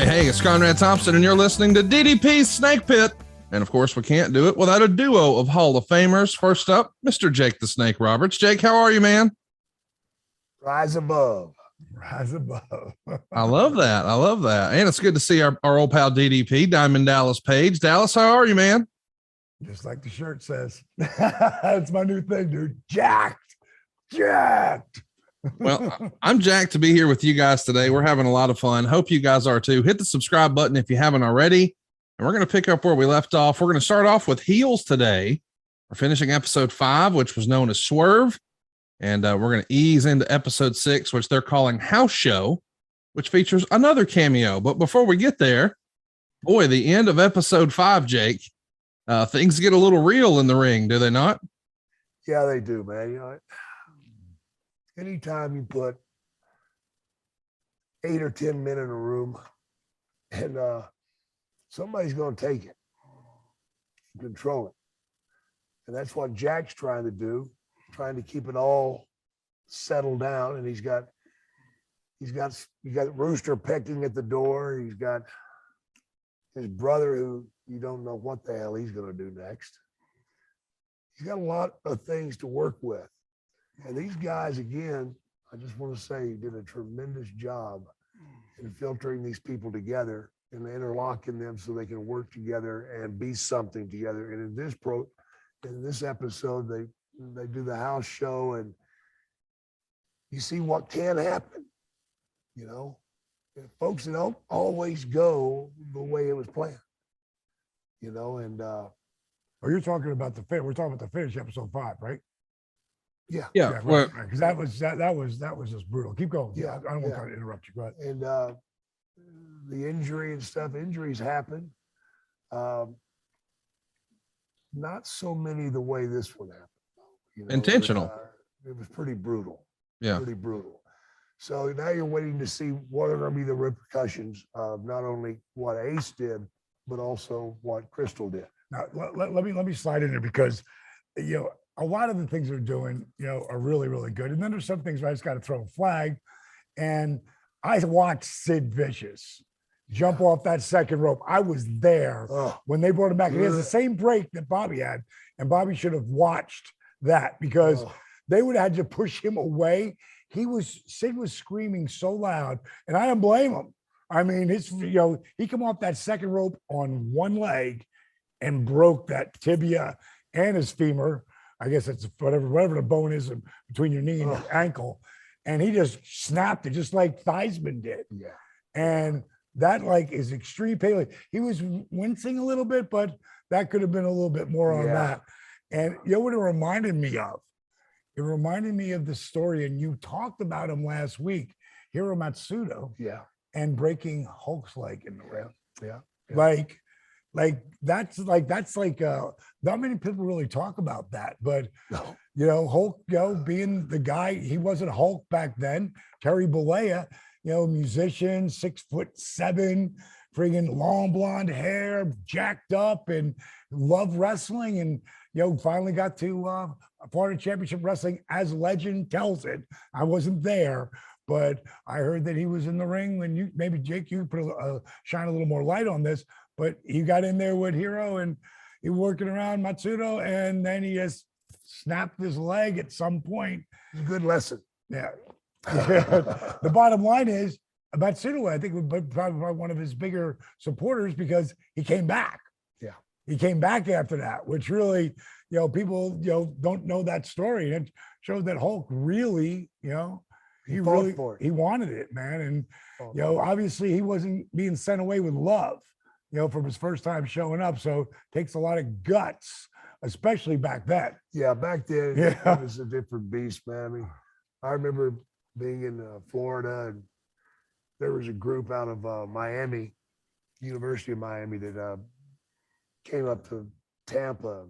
Hey, it's Conrad Thompson, and you're listening to DDP Snake Pit. And of course, we can't do it without a duo of Hall of Famers. First up, Mr. Jake the Snake Roberts. Jake, how are you, man? Rise above. Rise above. I love that. I love that. And it's good to see our old pal DDP, Diamond Dallas Page. Dallas, how are you, man? Just like the shirt says. That's my new thing, dude. Jacked. Well, I'm jacked to be here with you guys today. We're having a lot of fun. Hope you guys are too. Hit the subscribe button if you haven't already. And we're going to pick up where we left off. We're going to start off with heels today. We're finishing episode 5, which was known as Swerve. And we're going to ease into episode 6, which they're calling House Show, which features another cameo. But before we get there, boy, the end of episode 5, Jake, things get a little real in the ring, do they not? Yeah, they do, man. You know, anytime you put 8 or 10 men in a room and somebody's going to take it, control it. And that's what Jack's trying to do, trying to keep it all settled down. And he's got Rooster pecking at the door. He's got his brother who you don't know what the hell he's going to do next. He's got a lot of things to work with. And these guys, again, I just want to say, did a tremendous job in filtering these people together and interlocking them so they can work together and be something together. And in this episode, they do the house show, and you see what can happen. You know, folks, they don't always go the way it was planned. You know, and you're talking about we're talking about the finish, episode 5, right? Yeah. Right. Because that was just brutal. Keep going. Yeah, I don't want to interrupt you. Go ahead. And the injury and stuff. Injuries happen. Not so many the way this one happened. You know, intentional. It was pretty brutal. Yeah. Pretty brutal. So now you're waiting to see what are going to be the repercussions of not only what Ace did, but also what Crystal did. Now let me slide in there because a lot of the things they're doing, are really, really good. And then there's some things where I just got to throw a flag. And I watched Sid Vicious jump off that second rope. I was there when they brought him back. He has the same break that Bobby had. And Bobby should have watched that because they would have had to push him away. Sid was screaming so loud, and I don't blame him. I mean, he came off that second rope on one leg and broke that tibia and his femur. I guess it's whatever the bone is between your knee and your ankle. And he just snapped it just like Theismann did. Yeah. And that is extreme pain. He was wincing a little bit, but that could have been a little bit more on that. And you know what it reminded me of? It reminded me of the story, and you talked about him last week, Hiro Matsudo. Yeah. And breaking Hulk's leg in the ring. Yeah. That's not many people really talk about that, but Hulk, being the guy, he wasn't Hulk back then. Terry Bollea, musician, 6'7", friggin' long blonde hair, jacked up, and loved wrestling, and finally got to Florida Championship Wrestling as legend tells it. I wasn't there, but I heard that he was in the ring. And maybe Jake, you put shine a little more light on this. But he got in there with Hiro, and he was working around Matsudo, and then he just snapped his leg at some point. It's a good lesson. Yeah. The bottom line is Matsudo, I think, was probably one of his bigger supporters because he came back. Yeah. He came back after that, which really, people, don't know that story. And it shows that Hulk really, he wanted it, man. And, obviously he wasn't being sent away with love. From his first time showing up. So it takes a lot of guts, especially back then. Yeah, back then, it was a different beast, man. I mean, I remember being in Florida, and there was a group out of Miami, University of Miami, that came up to Tampa,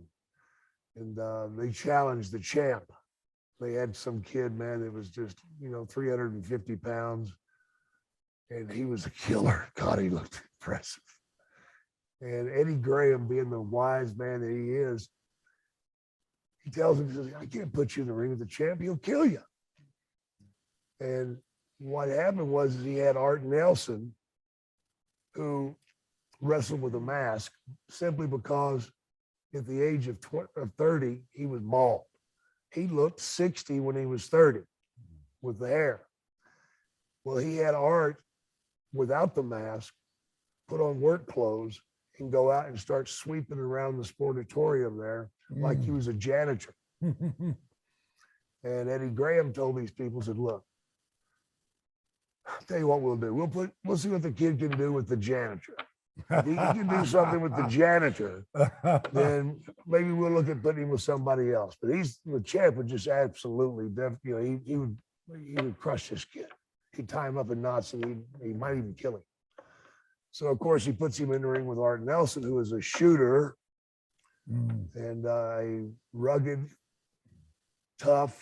and they challenged the champ. They had some kid, man, that was just, 350 pounds, and he was a killer. God, he looked impressive. And Eddie Graham, being the wise man that he is, he tells him, he says, I can't put you in the ring with the champ. He'll kill you. And what happened was he had Art Nelson who wrestled with a mask simply because at the age of 30, he was bald. He looked 60 when he was 30 with the hair. Well, he had Art without the mask, put on work clothes, and go out and start sweeping around the sportatorium there like he was a janitor. And Eddie Graham told these people, said, look, I'll tell you what we'll do. We'll see what the kid can do with the janitor. If he can do something with the janitor, then maybe we'll look at putting him with somebody else. But the champ would just absolutely, he would crush this kid. He'd tie him up in knots and he might even kill him. So of course he puts him in the ring with Art Nelson, who is a shooter and a rugged, tough,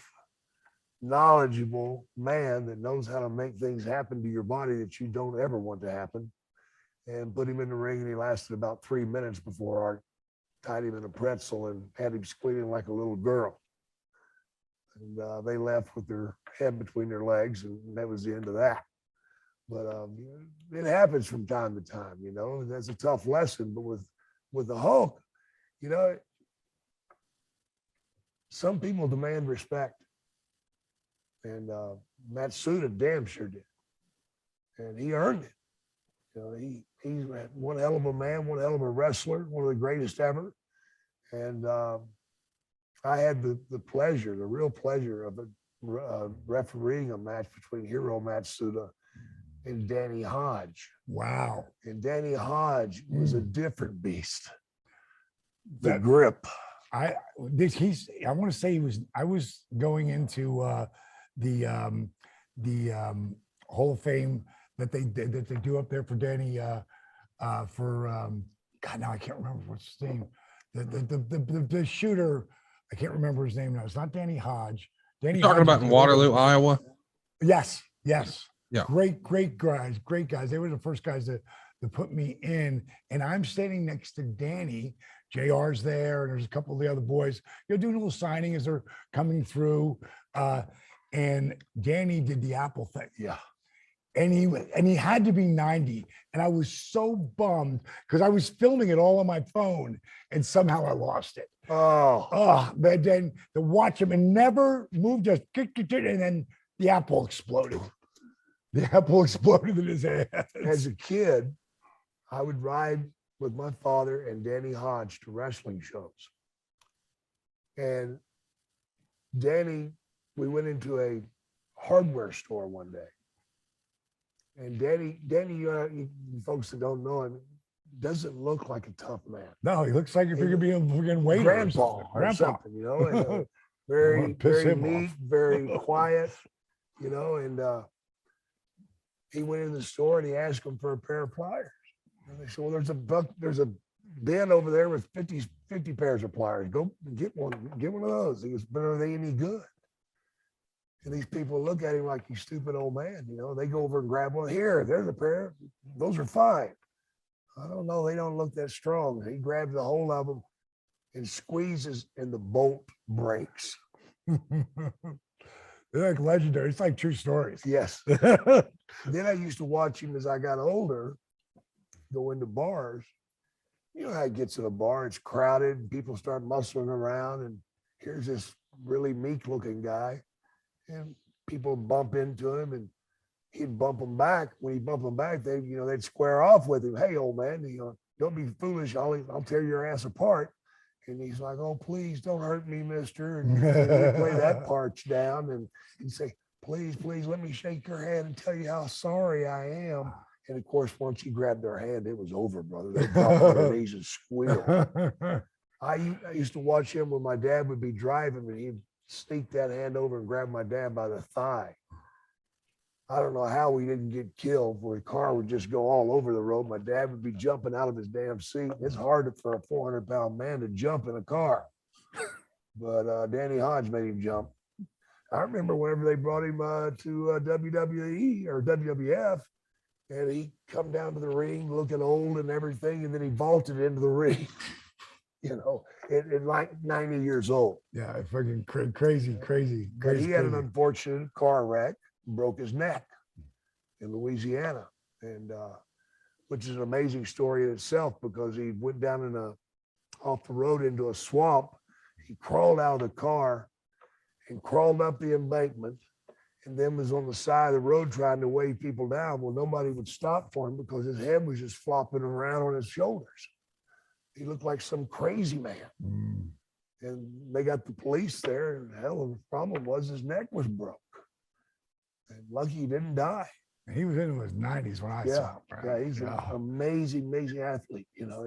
knowledgeable man that knows how to make things happen to your body that you don't ever want to happen. And put him in the ring, and he lasted about 3 minutes before Art tied him in a pretzel and had him squealing like a little girl. And they left with their head between their legs, and that was the end of that. But it happens from time to time, that's a tough lesson. But with the Hulk, some people demand respect. And Matsuda damn sure did. And he earned it. He's one hell of a man, one hell of a wrestler, one of the greatest ever. And I had the real pleasure of refereeing a match between Hiro Matsuda and Danny Hodge. Wow. And Danny Hodge was a different beast. The grip. I want to say I was going into the Hall of Fame that they do up there for Danny God, now I can't remember what's his name. The shooter, I can't remember his name now. It's not Danny Hodge. Danny You're talking Hodge about in Waterloo, Iowa? Yes. Yeah. Great guys. They were the first guys to put me in. And I'm standing next to Danny. JR's there, and there's a couple of the other boys. Doing a little signing as they're coming through. And Danny did the Apple thing. Yeah. And he had to be 90. And I was so bummed because I was filming it all on my phone and somehow I lost it. But then to watch him and never move, just and then the apple exploded. The apple exploded in his hands. As a kid, I would ride with my father and Danny Hodge to wrestling shows. And Danny, we went into a hardware store one day. And Danny, you folks that don't know him, doesn't look like a tough man. No, he looks like if you're gonna be a freaking waiter, grandpa or something, and very neat, very quiet, and he went in the store and he asked him for a pair of pliers. And they said, well, there's a bin over there with 50 pairs of pliers. Go get one of those. He goes, but are they any good? And these people look at him like, you stupid old man, they go over and grab one. Here, there's a pair. Those are fine. I don't know. They don't look that strong. He grabs a hold of them and squeezes, and the bolt breaks. They're like legendary. It's like true stories. Yes. Then I used to watch him as I got older, go into bars. You know how it gets in a bar, it's crowded, and people start bustling around, and here's this really meek looking guy. And people bump into him and he'd bump them back. When he bumped them back, they'd square off with him. Hey, old man, don't be foolish. I'll tear your ass apart. And he's like, oh, please don't hurt me, mister. And he'd play that part down and he'd say, please, let me shake your hand and tell you how sorry I am. And of course, once he grabbed their hand, it was over, brother. They dropped on their knees and squealed. I used to watch him when my dad would be driving and he'd sneak that hand over and grab my dad by the thigh. I don't know how we didn't get killed, where the car would just go all over the road. My dad would be jumping out of his damn seat. It's hard for a 400-pound man to jump in a car. But Danny Hodge made him jump. I remember whenever they brought him to WWE or WWF, and he come down to the ring looking old and everything, and then he vaulted into the ring. At like 90 years old. Yeah, fucking crazy. But he had an unfortunate car wreck, broke his neck in Louisiana. And which is an amazing story in itself because he went down off the road into a swamp. He crawled out of the car and crawled up the embankment and then was on the side of the road trying to wave people down. Well, nobody would stop for him because his head was just flopping around on his shoulders. He looked like some crazy man. Mm. And they got the police there, and hell, the problem was his neck was broke. And lucky he didn't die. He was into his 90s when I saw him. Right? Yeah, he's an amazing, amazing athlete. You know,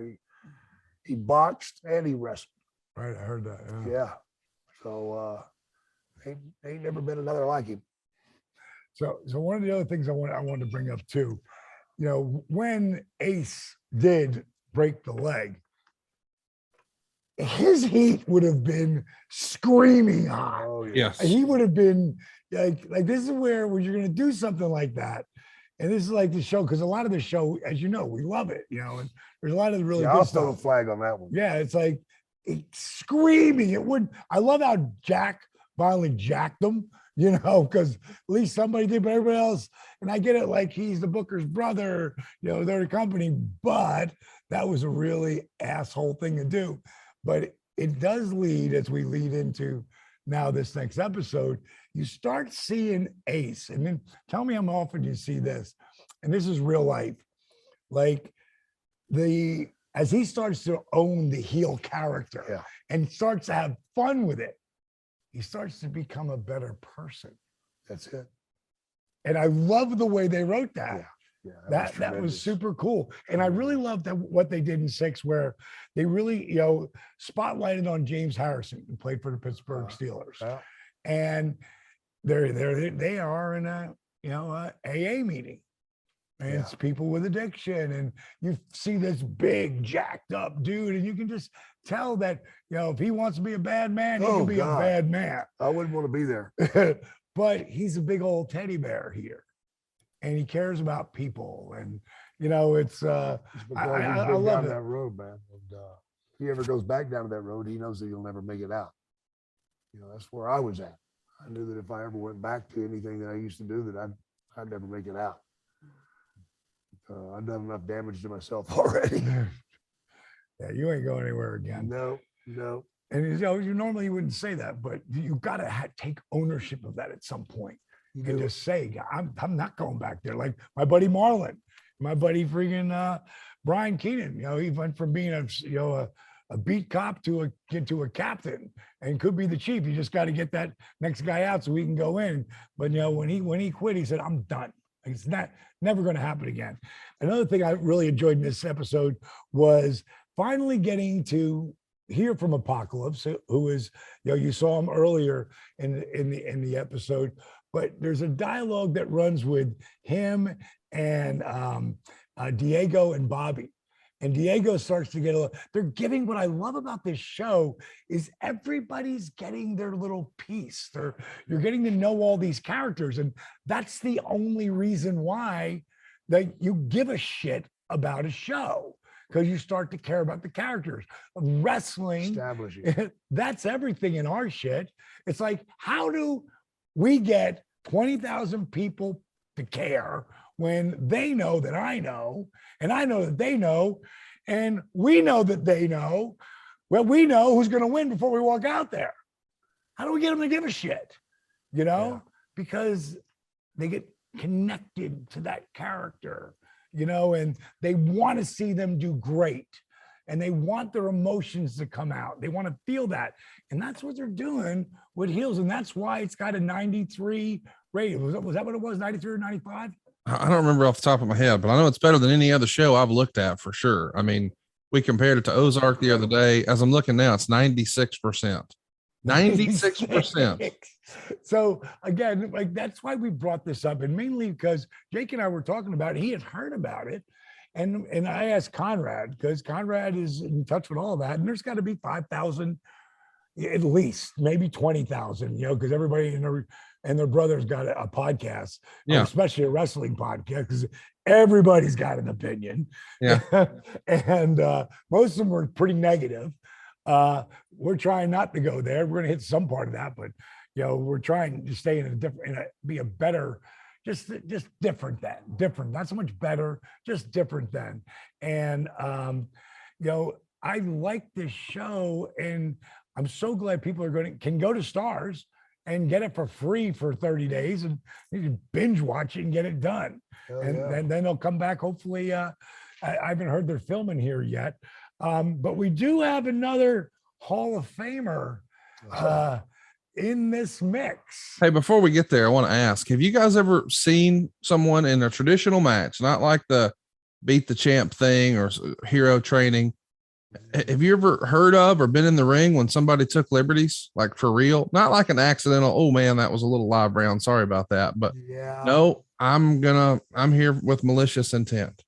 he boxed and he wrestled. Right, I heard that. Yeah. So ain't never been another like him. So one of the other things I wanted to bring up too, you know, when Ace did break the leg, his heat would have been screaming hot. Oh yeah. Yes. He would have been like this is where when you're going to do something like that. And this is like the show, because a lot of the show, as you know, we love it, you know, and there's a lot of really Yeah, good I'll stuff. throw a flag on that one. Yeah, it's like it's screaming. It would. I love how Jack finally jacked him, you know, because at least somebody did, but everybody else. And I get it, like he's the Booker's brother, you know, they're a company, but that was a really asshole thing to do. But it does lead, as we lead into now this next episode, you start seeing Ace, and then tell me how often you see this, and this is real life, like as he starts to own the heel character and starts to have fun with it, he starts to become a better person. That's it. And I love the way they wrote that. Yeah, That was super cool. And I really loved what they did in 6, where they really, you know, spotlighted on James Harrison, who played for the Pittsburgh Steelers. And they are in a, you know, a AA meeting. And it's people with addiction. And you see this big jacked up dude, and you can just tell that, you know, if he wants to be a bad man, he can be a bad man. I wouldn't want to be there. But he's a big old teddy bear here. And he cares about people. And, you know, it's I love down it. that road, man. And if he ever goes back down that road, he knows that he'll never make it out. You know, that's where I was at. I knew that if I ever went back to anything that I used to do, that I'd never make it out. I've done enough damage to myself already. Yeah, you ain't going anywhere again. No. And you know, you normally wouldn't say that, but you got to take ownership of that at some point. You can just say, I'm not going back there. Like my buddy Marlon, my buddy freaking Brian Keenan. You know, he went from being a beat cop to a captain, and could be the chief. You just got to get that next guy out so we can go in. But you know, when he quit, he said, "I'm done. It's never going to happen again." Another thing I really enjoyed in this episode was finally getting to hear from Apocalypse, who is, you know, you saw him earlier in the episode, but there's a dialogue that runs with him and Diego and Bobby. And Diego starts to get they're getting, what I love about this show is everybody's getting their little piece. You're getting to know all these characters. And that's the only reason why that you give a shit about a show, because you start to care about the characters. Wrestling, that's everything in our shit. It's like, how do we get 20,000 people to care when they know that I know, and I know that they know, and we know that they know? Well, we know who's going to win before we walk out there. How do we get them to give a shit? You know, because they get connected to that character, you know, and they want to see them do great, and they want their emotions to come out. They want to feel that. And that's what they're doing with Heels. And that's why it's got a 93 rating. Was that what it was? 93 or 95? I don't remember off the top of my head, but I know it's better than any other show I've looked at for sure. I mean, we compared it to Ozark the other day. As I'm looking now, it's 96%. 96%. So again, like, that's why we brought this up, and mainly because Jake and I were talking about it. He had heard about it, and I asked Conrad, because Conrad is in touch with all of that, and there's got to be 5,000 at least, maybe 20,000, you know, because everybody and their brothers got a podcast, especially a wrestling podcast, because everybody's got an opinion. And most of them were pretty negative. We're trying not to go there. We're going to hit some part of that, but you know, we're trying to stay in be a better, just different then, different, not so much better, just different then. And I like this show, and I'm so glad people can go to Stars and get it for free for 30 days, and you can binge watch it and get it done. And then they'll come back. Hopefully, I haven't heard they're filming here yet, but we do have another Hall of Famer in this mix. Hey, before we get there, I want to ask, have you guys ever seen someone in a traditional match, not like the beat the champ thing or hero training? Have you ever heard of or been in the ring when somebody took liberties, like for real? Not like an accidental, oh man, that was a little live round, sorry about that. But no, I'm here with malicious intent.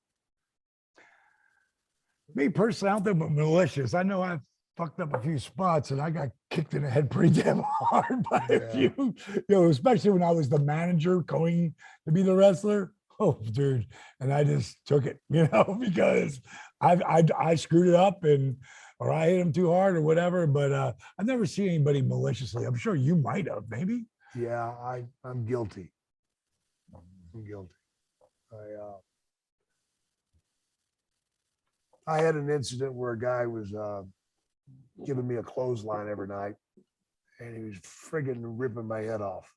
Me personally, I don't think malicious. I know I've fucked up a few spots and I got kicked in the head pretty damn hard by a few, especially when I was the manager going to be the wrestler. Oh, dude. And I just took it, because I screwed it up or I hit him too hard or whatever, but I've never seen anybody maliciously. I'm sure you might have, maybe. Yeah, I'm guilty. I'm guilty. I had an incident where a guy was giving me a clothesline every night, and he was friggin' ripping my head off.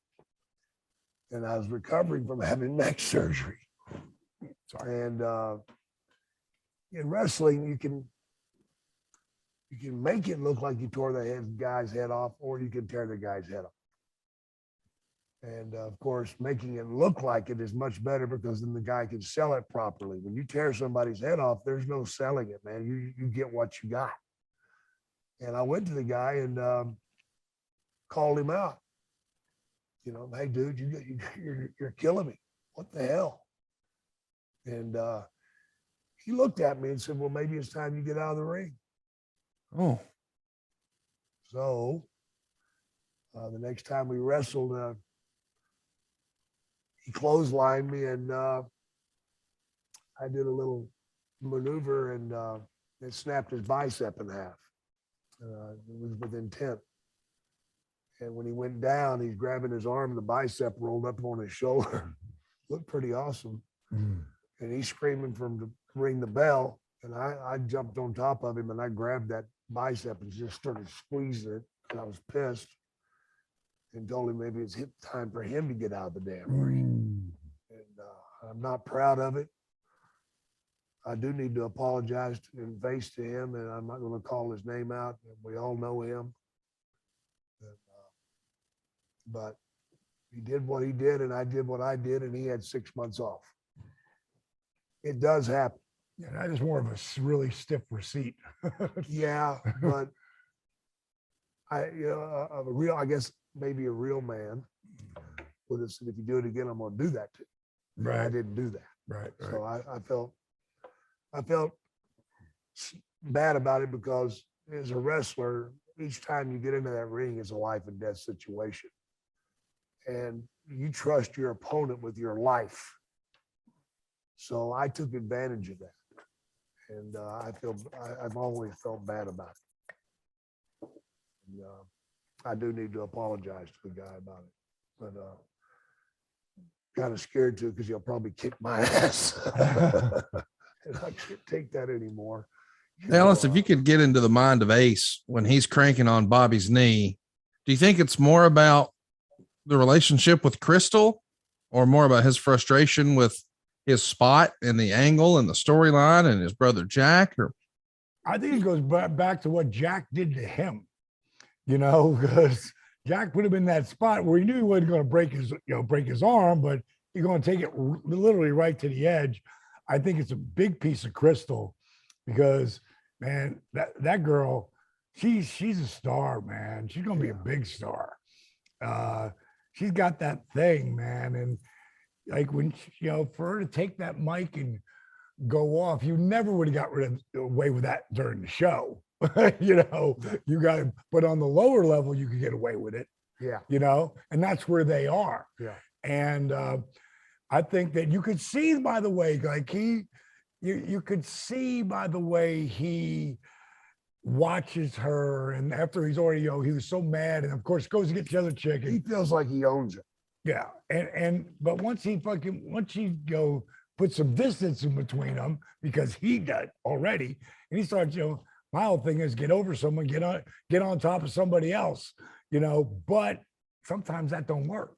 And I was recovering from having neck surgery. And in wrestling, you can make it look like you tore the guy's head off, or you can tear the guy's head off. And of course, making it look like it is much better because then the guy can sell it properly. When you tear somebody's head off, there's no selling it, man. You get what you got. And I went to the guy and called him out. Hey, dude, you're killing me. What the hell? And he looked at me and said, well, maybe it's time you get out of the ring. Oh. So the next time we wrestled, he clotheslined me, and I did a little maneuver, and it snapped his bicep in half. It was with intent. And when he went down, he's grabbing his arm, the bicep rolled up on his shoulder. Looked pretty awesome. And he's screaming for him to ring the bell. And I jumped on top of him and I grabbed that bicep and just started squeezing it. And I was pissed and told him maybe it's time for him to get out of the damn ring. And I'm not proud of it. I do need to apologize in face to him, and I'm not going to call his name out. We all know him. But he did what he did, and I did what I did, and he had 6 months off. It does happen. Yeah, that is more of a really stiff receipt. Yeah, but I guess maybe a real man would have said, if you do it again, I'm going to do that too. Right. I didn't do that. Right. So I felt bad about it because as a wrestler, each time you get into that ring, it's a life and death situation. And you trust your opponent with your life. So I took advantage of that. And I've always felt bad about it. And, I do need to apologize to the guy about it. But kind of scared to, because he'll probably kick my ass. And I can't take that anymore. Alice, if you could get into the mind of Ace when he's cranking on Bobby's knee, do you think it's more about the relationship with Crystal or more about his frustration with his spot and the angle and the storyline and his brother Jack? Or I think it goes back to what Jack did to him, because Jack put him in that spot where he knew he wasn't going to break his arm, but he's going to take it literally right to the edge. I think it's a big piece of Crystal because, man, that girl, she's a star, man. She's going to be a big star. She's got that thing, man. And like when, for her to take that mic and go off, you never would have got away with that during the show. You got to, but on the lower level, you could get away with it. Yeah. And that's where they are. Yeah. And I think that you could see by the way, like you could see by the way he watches her, and after he's already, he was so mad, and of course goes to get the other chick. He feels like he owns it. Yeah. But once you go put some distance in between them because he got already, and he starts, my whole thing is get over someone, get on top of somebody else, but sometimes that don't work.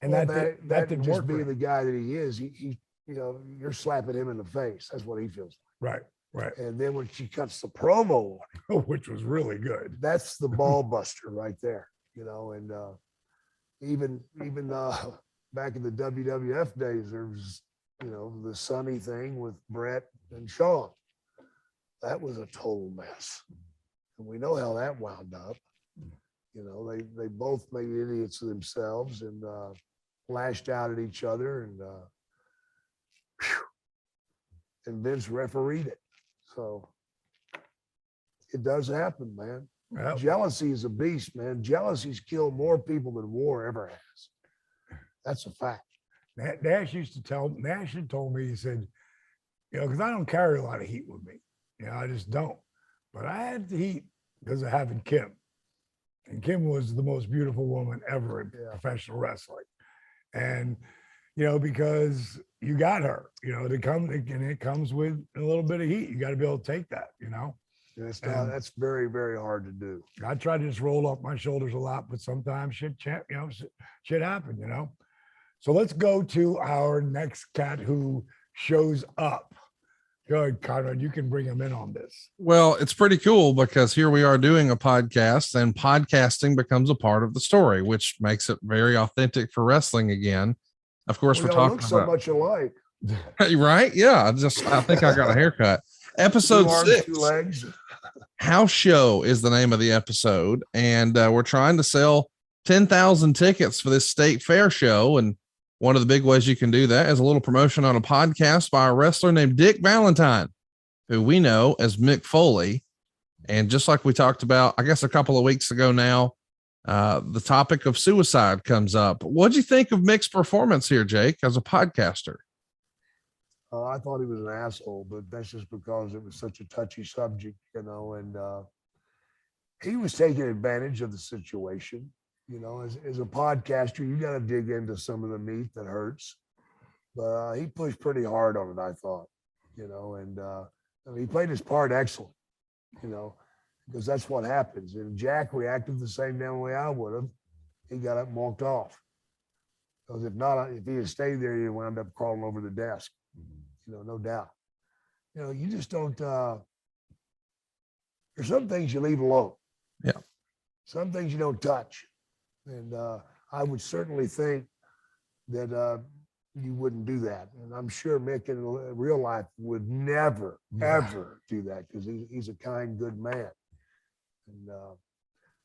And Well, that that didn't just work. being For the him. guy that he is, he you're slapping him in the face. That's what he feels Right. like. And then when she cuts the promo, Which was really good. that's the ball buster right there, and even back in the WWF days, there was, the Sunny thing with Brett and Shawn. That was a total mess. And we know how that wound up. They both made idiots of themselves and lashed out at each other, and Vince refereed it. So it does happen, man. Yep. Jealousy is a beast, man. Jealousy's killed more people than war ever has. That's a fact. Nash had told me, he said, because I don't carry a lot of heat with me. I just don't. But I had the heat because of having Kim. And Kim was the most beautiful woman ever in professional wrestling. And, because you got her, it comes with a little bit of heat. You got to be able to take that, That's very, very hard to do. I try to just roll off my shoulders a lot, but sometimes shit happen. So let's go to our next cat who shows up. Go ahead, Conrad, you can bring him in on this. Well, it's pretty cool because here we are doing a podcast and podcasting becomes a part of the story, which makes it very authentic for wrestling again. Of course, we're talking look so much alike. Right? Yeah. I think I got a haircut. Episode 2 arms, 6. 2 legs. House Show is the name of the episode. And we're trying to sell 10,000 tickets for this state fair show. And one of the big ways you can do that is a little promotion on a podcast by a wrestler named Dick Valentine, who we know as Mick Foley. And just like we talked about, I guess a couple of weeks ago now, the topic of suicide comes up. What'd you think of Mick's performance here, Jake, as a podcaster? I thought he was an asshole, but that's just because it was such a touchy subject, and he was taking advantage of the situation. As a podcaster, you got to dig into some of the meat that hurts. But he pushed pretty hard on it, I thought, and he played his part excellent, because that's what happens. And Jack reacted the same damn way I would have. He got up and walked off. Because if he had stayed there, he'd wound up crawling over the desk, no doubt. You just don't, there's some things you leave alone. Yeah. Some things you don't touch. And I would certainly think that you wouldn't do that. And I'm sure Mick in real life would never, ever do that because he's a kind, good man. And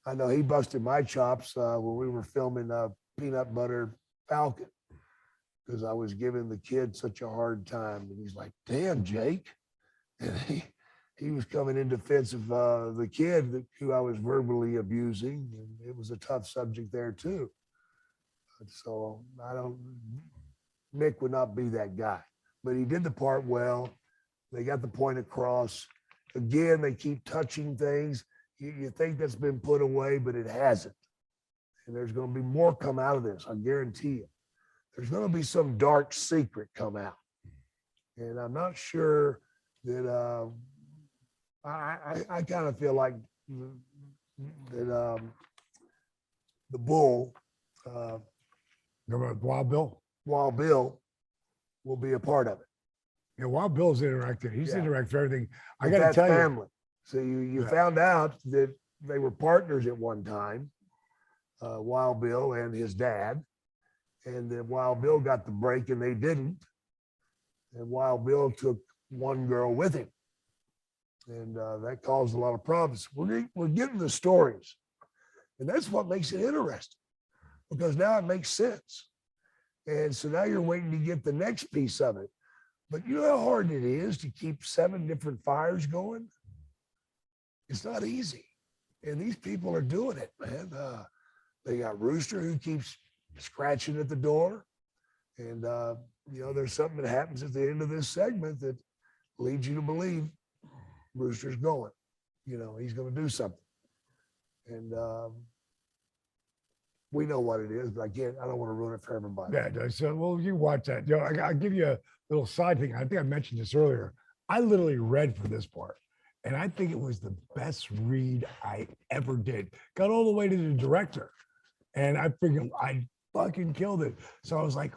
I know he busted my chops when we were filming Peanut Butter Falcon because I was giving the kid such a hard time. And he's like, damn, Jake. And he was coming in defense of the kid who I was verbally abusing. And it was a tough subject there too. So Mick would not be that guy, but he did the part well. They got the point across. Again, they keep touching things. You think that's been put away, but it hasn't. And there's going to be more come out of this. I guarantee you. There's going to be some dark secret come out. And I'm not sure that I kind of feel like that the bull, Wild Bill? Wild Bill will be a part of it. Yeah, Wild Bill's interacted. He's interacted for everything. I But got to tell family. So you found out that they were partners at one time, Wild Bill and his dad, and then Wild Bill got the break and they didn't. And Wild Bill took one girl with him. And that caused a lot of problems. We're getting the stories. And that's what makes it interesting because now it makes sense. And so now you're waiting to get the next piece of it. But you know how hard it is to keep 7 different fires going? It's not easy. And these people are doing it, man. They got Rooster who keeps scratching at the door. And, there's something that happens at the end of this segment that leads you to believe Rooster's going. He's going to do something. And we know what it is, but I don't want to ruin it for everybody. Yeah. So, well, you watch that. You know, I'll give you a little side thing. I think I mentioned this earlier. I literally read for this part, and I think it was the best read I ever did. Got all the way to the director, and I fucking killed it. So I was like,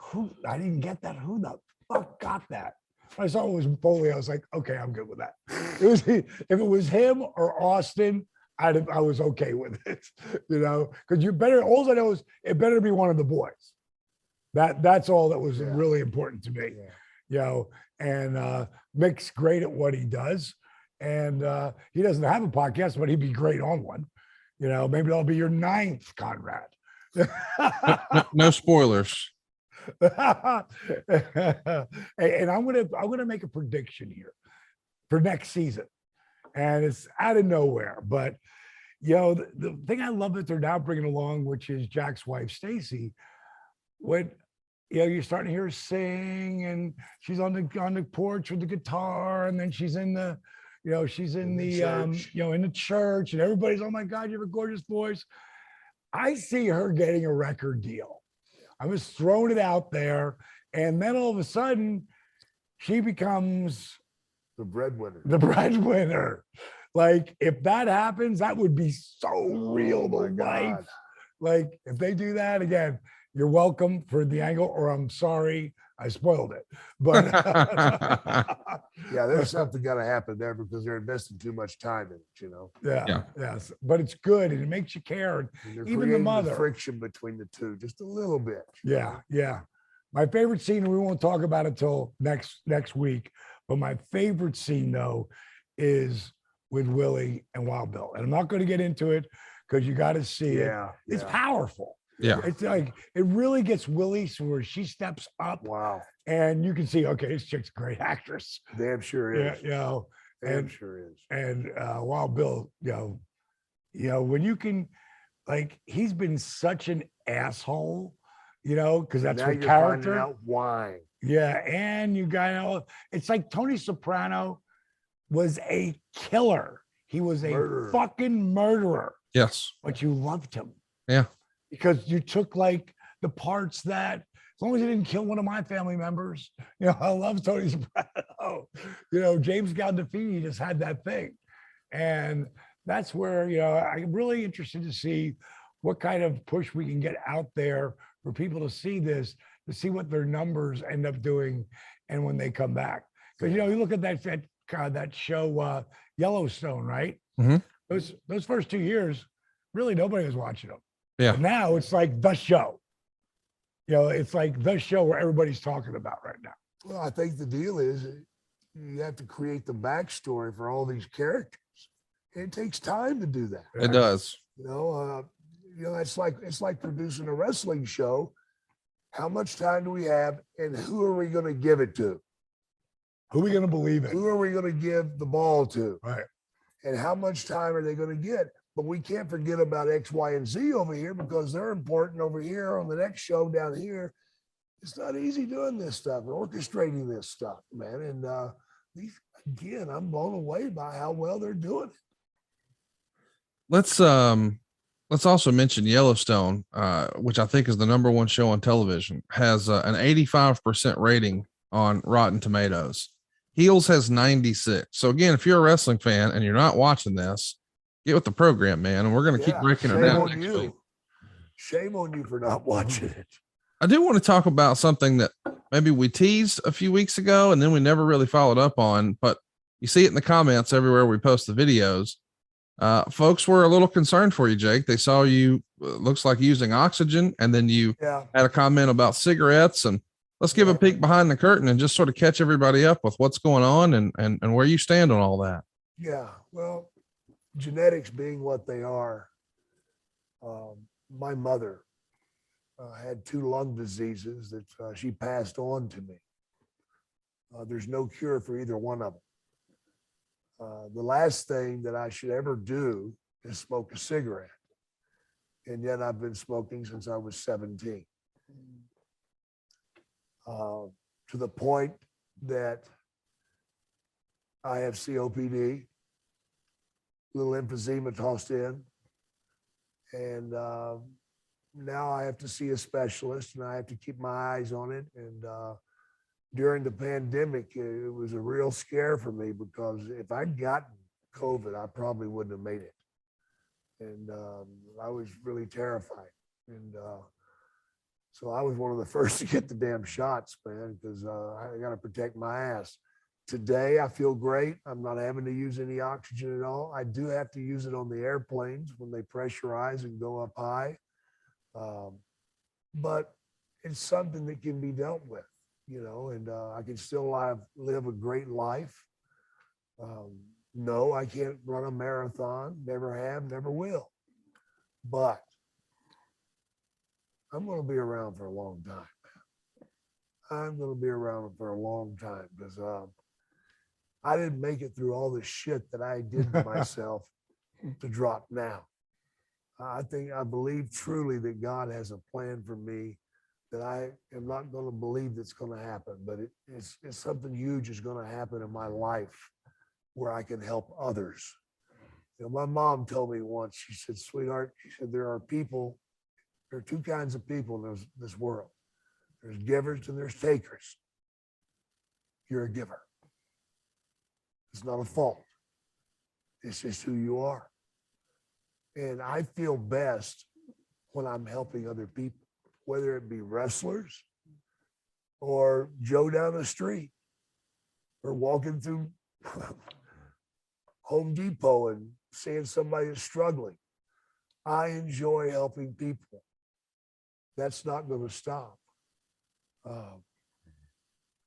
I didn't get that. Who the fuck got that? I saw it was Foley. I was like, okay, I'm good with that. If it was him or Austin, I was okay with it, you know, because all I know is it better be one of the boys. That's all that was really important to me, you know, and Mick's great at what he does. And he doesn't have a podcast, but he'd be great on one, you know, maybe that'll be your 9th, Conrad. No spoilers. And I'm gonna make a prediction here for next season, and it's out of nowhere. But you know, the thing I love that they're now bringing along, which is Jack's wife Stacy, when you know you're starting to hear her sing, and she's on the porch with the guitar, and then she's in the, you know, she's in the you know, in the church, and everybody's, oh my God, you have a gorgeous voice. I see her getting a record deal. I was throwing it out there, and then all of a sudden, she becomes the breadwinner. The breadwinner. Like, if that happens, that would be so real to life. Like, if they do that again, you're welcome for the angle, or I'm sorry, I spoiled it. But yeah, there's something got to happen there because they're investing too much time in it, you know. Yes, but it's good and it makes you care. And even the mother, friction between the two, just a little bit. Yeah. My favorite scene, we won't talk about it till next week, but my favorite scene though is with Willie and Wild Bill, and I'm not going to get into it because you got to see it. It's powerful. Yeah, it's like it really gets Willie so where she steps up. Wow. And you can see, okay, this chick's a great actress. Damn sure is. Yeah, you know, damn sure is. And Wild Bill, you know, when you can, like, he's been such an asshole, you know, because that's now what you're character. Finding out why. Yeah, and you got, it's like Tony Soprano was a killer. He was a fucking murderer. Yes. But you loved him. Yeah. Because you took like the parts that, as long as he didn't kill one of my family members, you know, I love Tony Soprano. You know, James Gandolfini just had that thing. And that's where, you know, I'm really interested to see what kind of push we can get out there for people to see this, to see what their numbers end up doing and when they come back. Because, you know, you look at that show, Yellowstone, right? Mm-hmm. Those first 2 years, really nobody was watching them. Yeah. But now it's like the show. You know, it's like the show where everybody's talking about right now. Well, I think the deal is you have to create the backstory for all these characters. It takes time to do that. It does. You know, it's like producing a wrestling show. How much time do we have, and who are we going to give it to? Who are we going to believe in? Who are we going to give the ball to? Right. And how much time are they going to get? But we can't forget about X, Y, and Z over here because they're important over here on the next show down here. It's not easy doing this stuff, orchestrating this stuff, man. And again, I'm blown away by how well they're doing it. Let's also mention Yellowstone, which I think is the #1 show on television, has an 85% rating on Rotten Tomatoes. Heels has 96. So again, if you're a wrestling fan and you're not watching this, get with the program, man. And we're going to keep breaking it down next week. Shame on you for not watching it. I do want to talk about something that maybe we teased a few weeks ago and then we never really followed up on, but you see it in the comments everywhere we post the videos. Folks were a little concerned for you, Jake. They saw you, looks like using oxygen, and then you had a comment about cigarettes. And let's give a peek behind the curtain and just sort of catch everybody up with what's going on and where you stand on all that. Yeah, well, genetics being what they are, my mother had 2 lung diseases that she passed on to me. There's no cure for either one of them. The last thing that I should ever do is smoke a cigarette. And yet I've been smoking since I was 17. To the point that I have COPD, little emphysema tossed in, and now I have to see a specialist and I have to keep my eyes on it. And during the pandemic, it was a real scare for me because if I'd gotten COVID, I probably wouldn't have made it. And I was really terrified. And so I was one of the first to get the damn shots, man, because I got to protect my ass. Today, I feel great. I'm not having to use any oxygen at all. I do have to use it on the airplanes when they pressurize and go up high. But it's something that can be dealt with, you know, and I can still live a great life. No, I can't run a marathon, never have, never will. But I'm going to be around for a long time. I'm going to be around for a long time because I didn't make it through all the shit that I did to myself to drop now. I believe truly that God has a plan for me that I am not going to believe that's going to happen, but it's something huge is going to happen in my life where I can help others. You know, my mom told me once, she said, sweetheart, she said, there are two kinds of people in this world. There's givers and there's takers. You're a giver. It's not a fault. It's just who you are. And I feel best when I'm helping other people, whether it be wrestlers or Joe down the street or walking through Home Depot and seeing somebody that's struggling. I enjoy helping people. That's not going to stop.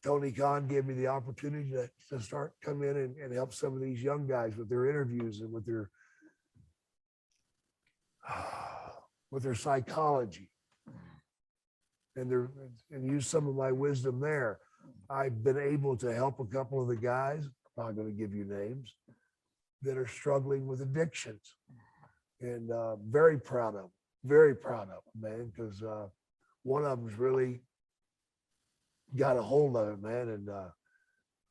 Tony Khan gave me the opportunity to start come in and help some of these young guys with their interviews and with their psychology and use some of my wisdom there. I've been able to help a couple of the guys, I'm not going to give you names, that are struggling with addictions. And very proud of them, man, because one of them's really got a hold of it, man. And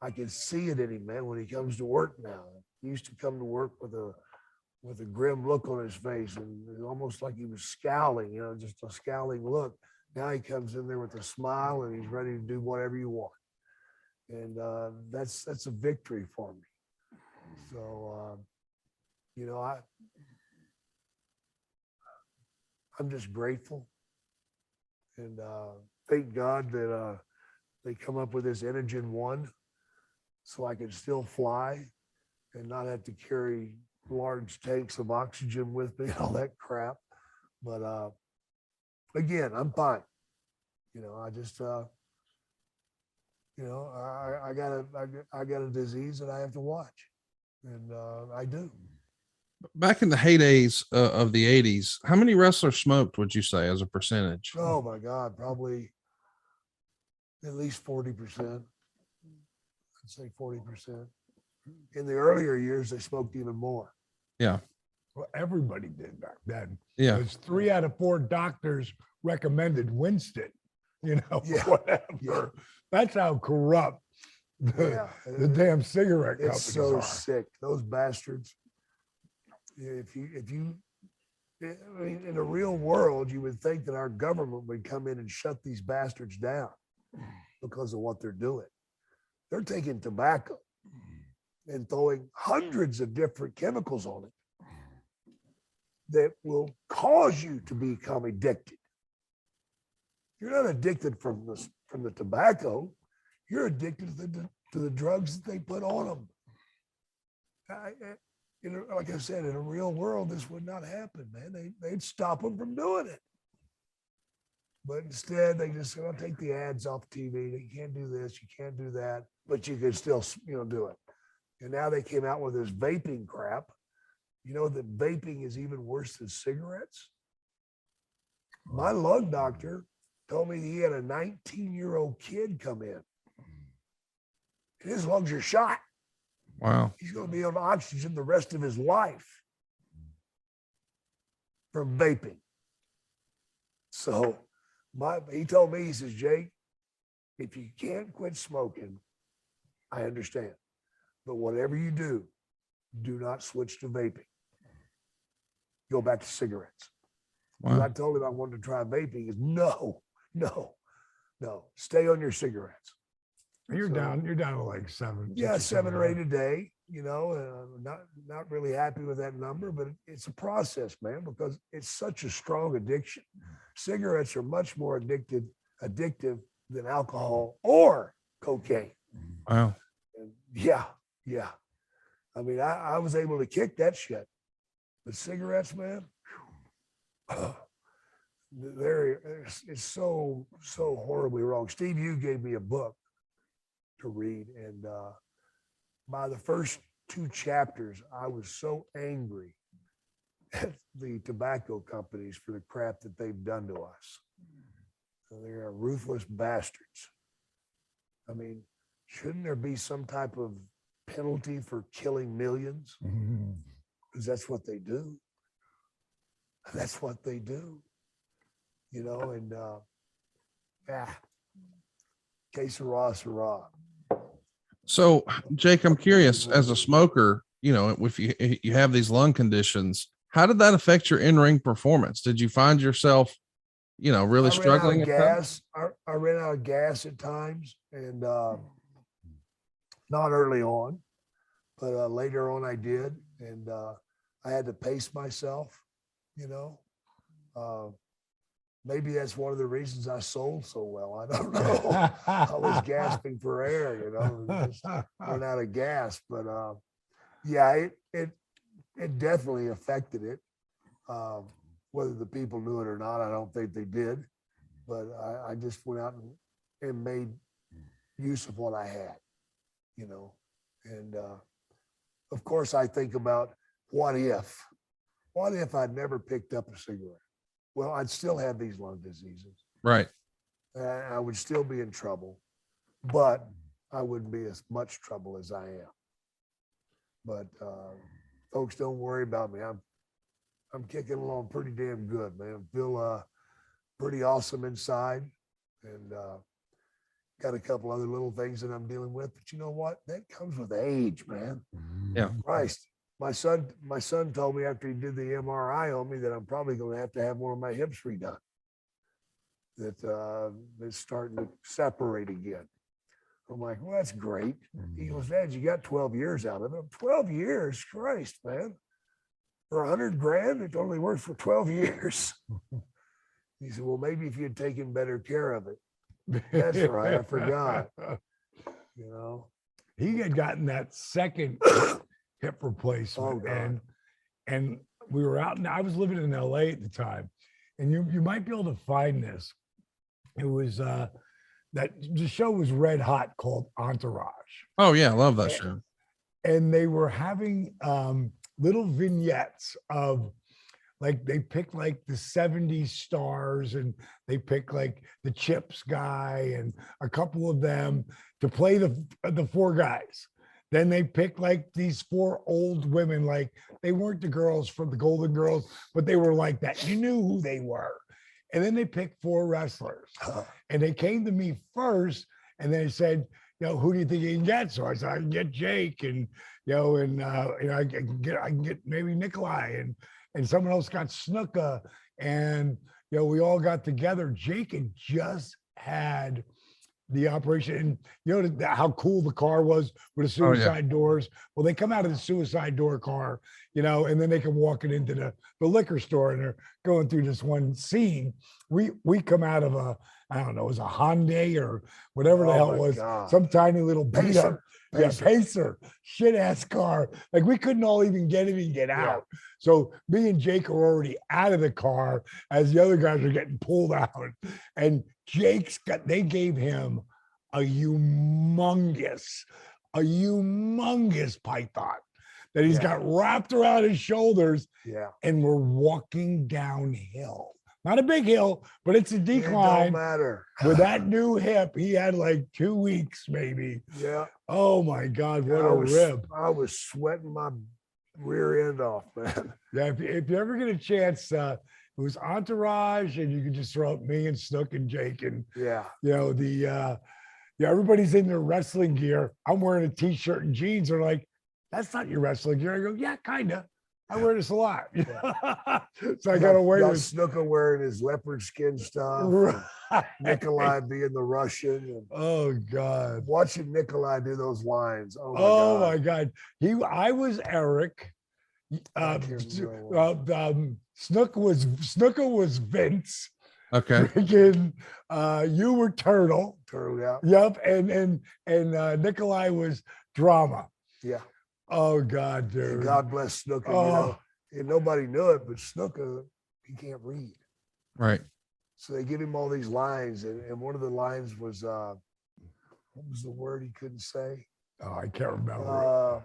I can see it in him, man, when he comes to work now. He used to come to work with a grim look on his face and almost like he was scowling, you know, just a scowling look. Now he comes in there with a smile and he's ready to do whatever you want. And that's a victory for me. So, you know, I'm just grateful. And thank God that they come up with this Enogen 1 so I can still fly and not have to carry large tanks of oxygen with me, all that crap. But again, I'm fine. You know, I just, you know, I got a disease that I have to watch, and I do. Back in the heydays of the 80s, how many wrestlers smoked, would you say, as a percentage? Oh my God, probably at least 40%. I'd say 40%. In the earlier years, they smoked even more. Yeah. Well, everybody did back then. Yeah. Because 3 out of 4 doctors recommended Winston, you know, Yeah. whatever. Yeah. That's how corrupt the damn cigarette It's companies so are. sick. Those bastards. If you, I mean, in the real world, you would think that our government would come in and shut these bastards down because of what they're doing. They're taking tobacco and throwing hundreds of different chemicals on it that will cause you to become addicted. You're not addicted from the tobacco. You're addicted to the drugs that they put on them. You know, like I said, in a real world, this would not happen, man. They'd stop them from doing it. But instead, they just say, I'll take the ads off TV. You can't do this, you can't do that, but you can still, you know, do it. And now they came out with this vaping crap. You know that vaping is even worse than cigarettes? My lung doctor told me he had a 19-year-old kid come in. And his lungs are shot. Wow. He's going to be on oxygen the rest of his life from vaping. So he told me, he says, Jake, if you can't quit smoking, I understand. But whatever you do not switch to vaping. Go back to cigarettes. 'Cause Wow. I told him I wanted to try vaping. He goes, no, no, no, stay on your cigarettes. You're So- down to like 7. Yeah, 6 or 7 or 7, 8 a day, not really happy with that number, but it's a process, man, because it's such a strong addiction. Cigarettes are much more addictive than alcohol or cocaine. Wow. And yeah. I mean, I was able to kick that shit, but cigarettes, man, it's so horribly wrong. Steve, you gave me a book to read, and by the first 2 chapters, I was so angry at the tobacco companies for the crap that they've done to us. They are ruthless bastards. I mean, shouldn't there be some type of penalty for killing millions? Because that's what they do. That's what they do. And que sera, sera. So, Jake, I'm curious, as a smoker, if you have these lung conditions, how did that affect your in-ring performance? Did you find yourself, really struggling at times? I ran out of gas at times, and not early on, but later on I did, and I had to pace myself. Maybe that's one of the reasons I sold so well. I don't know. I was gasping for air, just run out of gas. But yeah, it definitely affected it. Whether the people knew it or not, I don't think they did. But I just went out and made use of what I had, And of course, I think about what if I'd never picked up a cigarette? Well, I'd still have these lung diseases. Right. I would still be in trouble, but I wouldn't be as much trouble as I am. But folks, don't worry about me. I'm kicking along pretty damn good, man. Feel pretty awesome inside, and got a couple other little things that I'm dealing with. But you know what? That comes with age, man. Yeah. Christ. My son told me after he did the MRI on me that I'm probably going to have one of my hips redone. That it's starting to separate again. I'm like, well, that's great. He goes, Dad, you got 12 years out of it. 12 years, Christ, man. For $100,000, it only worked for 12 years. He said, well, maybe if you'd taken better care of it. That's right. I forgot. He had gotten that second hip replacement, and we were out, and I was living in LA at the time, and you might be able to find this. It was that the show was red hot, called Entourage. Oh yeah, I love that show. And they were having little vignettes of, like, they picked like the 70s stars, and they picked like the Chips guy and a couple of them to play the 4 guys. Then they picked like these 4 old women, like they weren't the girls from the Golden Girls, but they were like that. You knew who they were. And then they picked 4 wrestlers, and they came to me first, and they said, who do you think you can get? So I said, I can get Jake, and I can get maybe Nikolai, and someone else got Snuka, and we all got together. Jake had just had the operation, and how cool the car was with the suicide doors. Well, they come out of the suicide door car, and then they can walk it into the liquor store, and they're going through this one scene. We come out of I don't know, it was a Hyundai or whatever the hell it was, some tiny little beat up Pacer, shit ass car. Like, we couldn't all even get in and get out. So me and Jake are already out of the car as the other guys are getting pulled out. And they gave him a humongous python that he's got wrapped around his shoulders. Yeah. And we're walking downhill. Not a big hill, but it's a decline. It don't matter. With that new hip, he had like 2 weeks, maybe. Yeah. Oh my God, what a rib. I was sweating my rear end off, man. Yeah, if you ever get a chance, it was Entourage, and you could just throw up me and Snook and Jake, and everybody's in their wrestling gear. I'm wearing a t-shirt and jeans. They're like, that's not your wrestling gear. I go, yeah, kind of. I wear this a lot. So I You got away got with Snooker wearing his leopard skin stuff. right. Nikolai being the Russian. And Oh God. watching Nikolai do those lines. Oh my Oh God. my God. I was Eric. I can't remember what it Snooker was Vince. Okay. Freaking, you were Turtle. Turned out. Yep. And Nikolai was Drama. Yeah. Oh God, And dude. God bless Snooker. You Oh. know, and nobody knew it, but Snooker, he can't read. Right. So they give him all these lines, and one of the lines was, what was the word he couldn't say? Oh, I can't remember.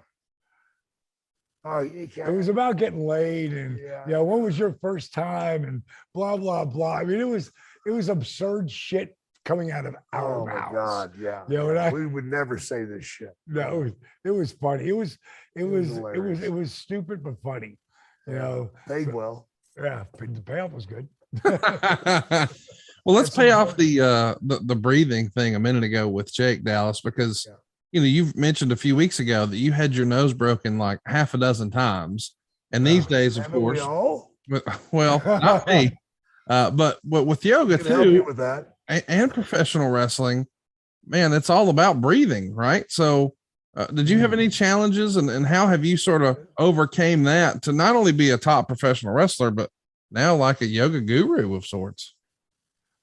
He It can't. was about getting laid and Yeah. when was your first time and blah blah blah. I mean, it was absurd shit coming out of our Oh my mouths. God, yeah. You know, and we would never say this shit. No, it was funny. It was hilarious. stupid but funny. You know, Paid well. yeah, the payoff was good. Well, let's pay off the breathing thing a minute ago with Jake Dallas, because you've mentioned a few weeks ago that you had your nose broken like half a dozen times, and these days, of Haven't we course, all? well, not me, but with yoga Can help you too, with that. and professional wrestling, man, it's all about breathing, right? So, did you have any challenges, and how have you sort of overcame that to not only be a top professional wrestler, but now like a yoga guru of sorts?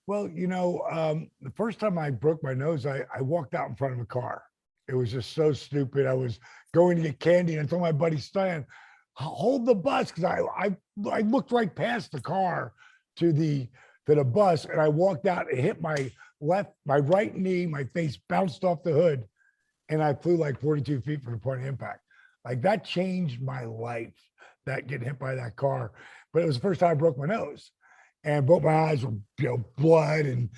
Well, the first time I broke my nose, I walked out in front of a car. It was just so stupid. I was going to get candy, and I told my buddy Stan, hold the bus, because I looked right past the car to the bus, and I walked out and hit my right knee, my face bounced off the hood, and I flew like 42 feet from the point of impact. Like, that changed my life, that getting hit by that car. But it was the first time I broke my nose, and both my eyes were, blood and,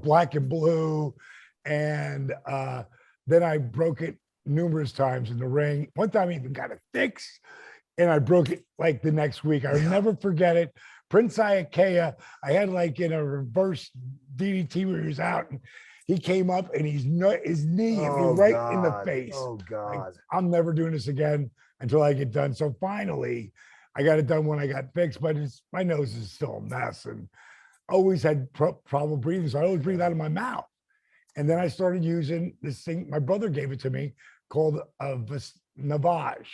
black and blue. And then I broke it numerous times in the ring. One time I even got it fixed, and I broke it like the next week. I'll never forget it. Prince Iakea, I had like in a reverse DDT where he was out, and he came up and his knee hit me right in the face. Oh God. Like, I'm never doing this again until I get done. So finally, I got it done when I got fixed, but my nose is still a mess, and always had problem breathing. So I always breathe out of my mouth. And then I started using this thing. My brother gave it to me called Navage.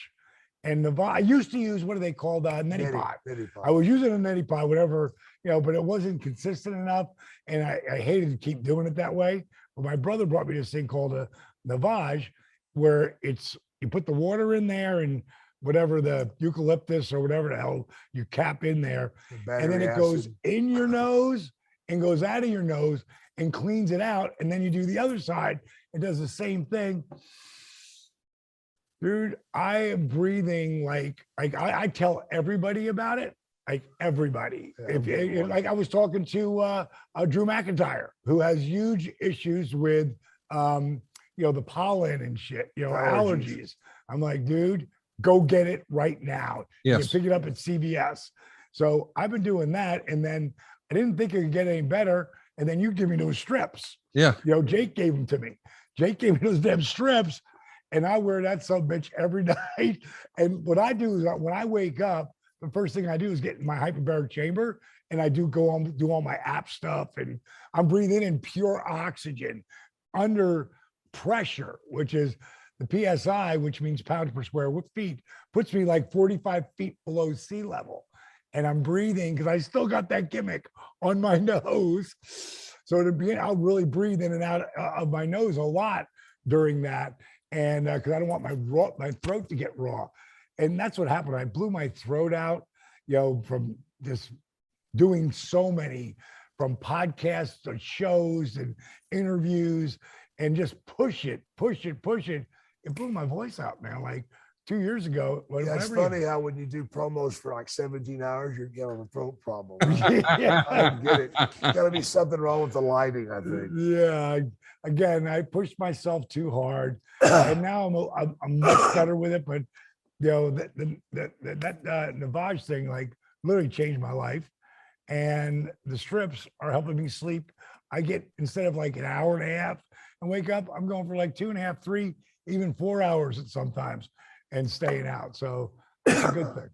And I used to use, what do they call neti pot. I was using a neti pot, whatever, but it wasn't consistent enough. And I hated to keep doing it that way. But my brother brought me this thing called a Navage, where you put the water in there and whatever, the eucalyptus or whatever the hell you cap in there. And then it goes in your nose and goes out of your nose and cleans it out. And then you do the other side. It does the same thing. Dude, I am breathing like I tell everybody about it, like everybody. Yeah, Like I was talking to Drew McIntyre, who has huge issues with the pollen and shit, allergies. I'm like, dude, go get it right now. Yes. You can pick it up at CVS. So I've been doing that, and then I didn't think it could get any better. And then you give me those strips. Yeah. Jake gave them to me. Jake gave me those damn strips. And I wear that son of a bitch every night. And what I do is when I wake up, the first thing I do is get in my hyperbaric chamber, and I do all my app stuff, and I'm breathing in pure oxygen under pressure, which is the PSI, which means pounds per square feet, puts me like 45 feet below sea level. And I'm breathing because I still got that gimmick on my nose. So I'll really breathe in and out of my nose a lot during that. And because I don't want my throat to get raw. And that's what happened. I blew my throat out, from just doing so many, from podcasts to shows and interviews, and just push it. It blew my voice out, man. Like 2 years ago. It's funny how when you do promos for like 17 hours, you're getting a throat problem. Yeah. I don't get it. Got to be something wrong with the lighting, I think. Yeah. Again, I pushed myself too hard, and now I'm much better with it. But that Navage thing like literally changed my life, and the strips are helping me sleep. I get, instead of like an hour and a half and wake up, I'm going for like 2.5, 3, even 4 hours at sometimes, and staying out. So it's a good thing.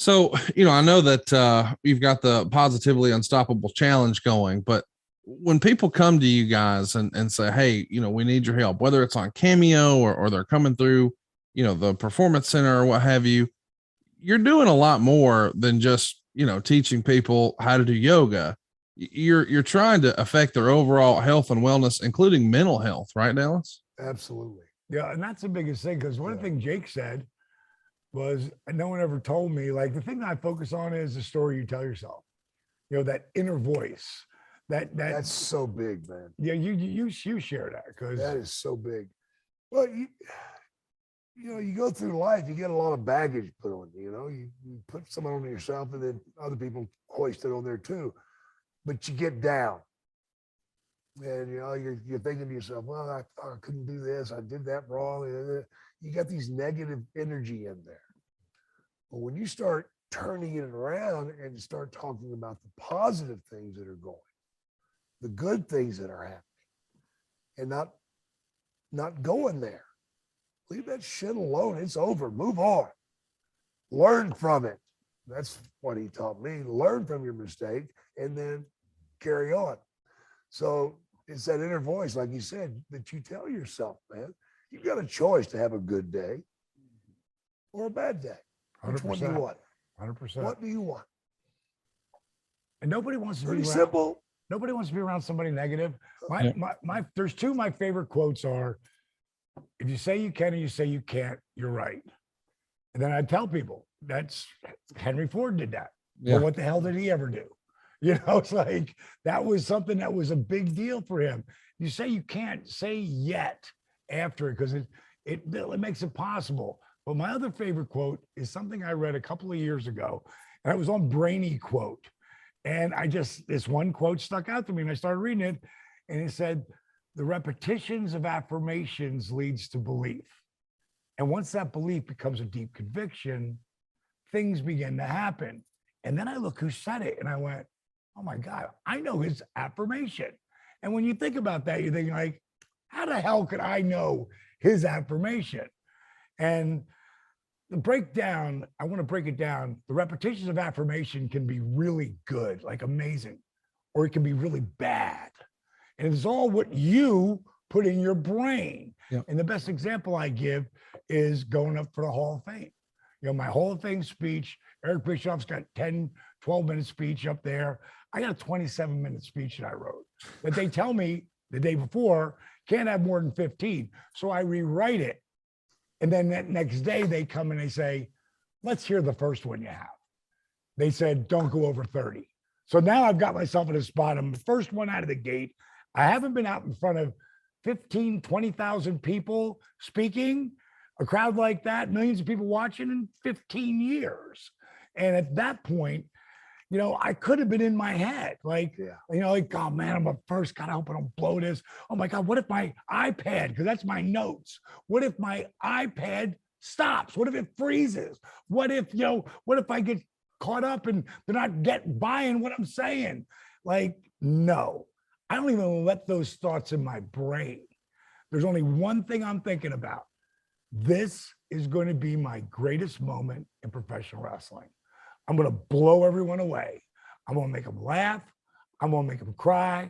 So, I know that you've got the Positively Unstoppable Challenge going, but when people come to you guys and say, hey, we need your help, whether it's on Cameo or they're coming through, the Performance Center or what have you, you're doing a lot more than just, teaching people how to do yoga. You're trying to affect their overall health and wellness, including mental health, right, Dallas? Absolutely. Yeah, and that's the biggest thing, because one thing Jake said was, and no one ever told me, like, the thing that I focus on is the story you tell yourself. That inner voice. That's so big, man. Yeah, you share that, because that is so big. Well, you go through life, you get a lot of baggage put on you. You put someone on yourself, and then other people hoist it on there too. But you get down, and you're thinking to yourself, well, I couldn't do this, I did that wrong. You got these negative energy in there. But when you start turning it around and start talking about the positive things that are going, the good things that are happening, and not going there, leave that shit alone. It's over. Move on. Learn from it. That's what he taught me. Learn from your mistake and then carry on. So it's that inner voice, like you said, that you tell yourself, man. You've got a choice to have a good day or a bad day. Which one do you want? 100%. What do you want? And nobody wants to Pretty be simple. Nobody wants to be around somebody negative. There's two of my favorite quotes are, if you say you can and you say you can't, you're right. And then I tell people, that's Henry Ford did that. Yeah. Well, what the hell did he ever do? It's like, that was something that was a big deal for him. You say you can't, say yet after it, because it makes it possible. But my other favorite quote is something I read a couple of years ago, and it was on Brainy Quote. And this one quote stuck out to me, and I started reading it, and it said, the repetitions of affirmations leads to belief. And once that belief becomes a deep conviction, things begin to happen. And then I look who said it, and I went, oh my God, I know his affirmation. And when you think about that, you're thinking like, how the hell could I know his affirmation? And the breakdown, I want to break it down. The repetitions of affirmation can be really good, like amazing, or it can be really bad. And it's all what you put in your brain. Yep. And the best example I give is going up for the Hall of Fame. My Hall of Fame speech, Eric Bischoff's got 10, 12-minute speech up there. I got a 27-minute speech that I wrote that they tell me the day before, can't have more than 15. So I rewrite it. And then that next day they come and they say, let's hear the first one you have. They said, don't go over 30. So now I've got myself in a spot. I'm the first one out of the gate. I haven't been out in front of 15, 20,000 people speaking, a crowd like that, millions of people watching in 15 years. And at that point, I could have been in my head, like, oh man, I'm a first, God, I hope I don't blow this. Oh my God, what if my iPad, because that's my notes. What if my iPad stops? What if it freezes? What if I get caught up and they're not buying what I'm saying? Like, no, I don't even let those thoughts in my brain. There's only one thing I'm thinking about. This is going to be my greatest moment in professional wrestling. I'm going to blow everyone away. I'm going to make them laugh. I'm going to make them cry.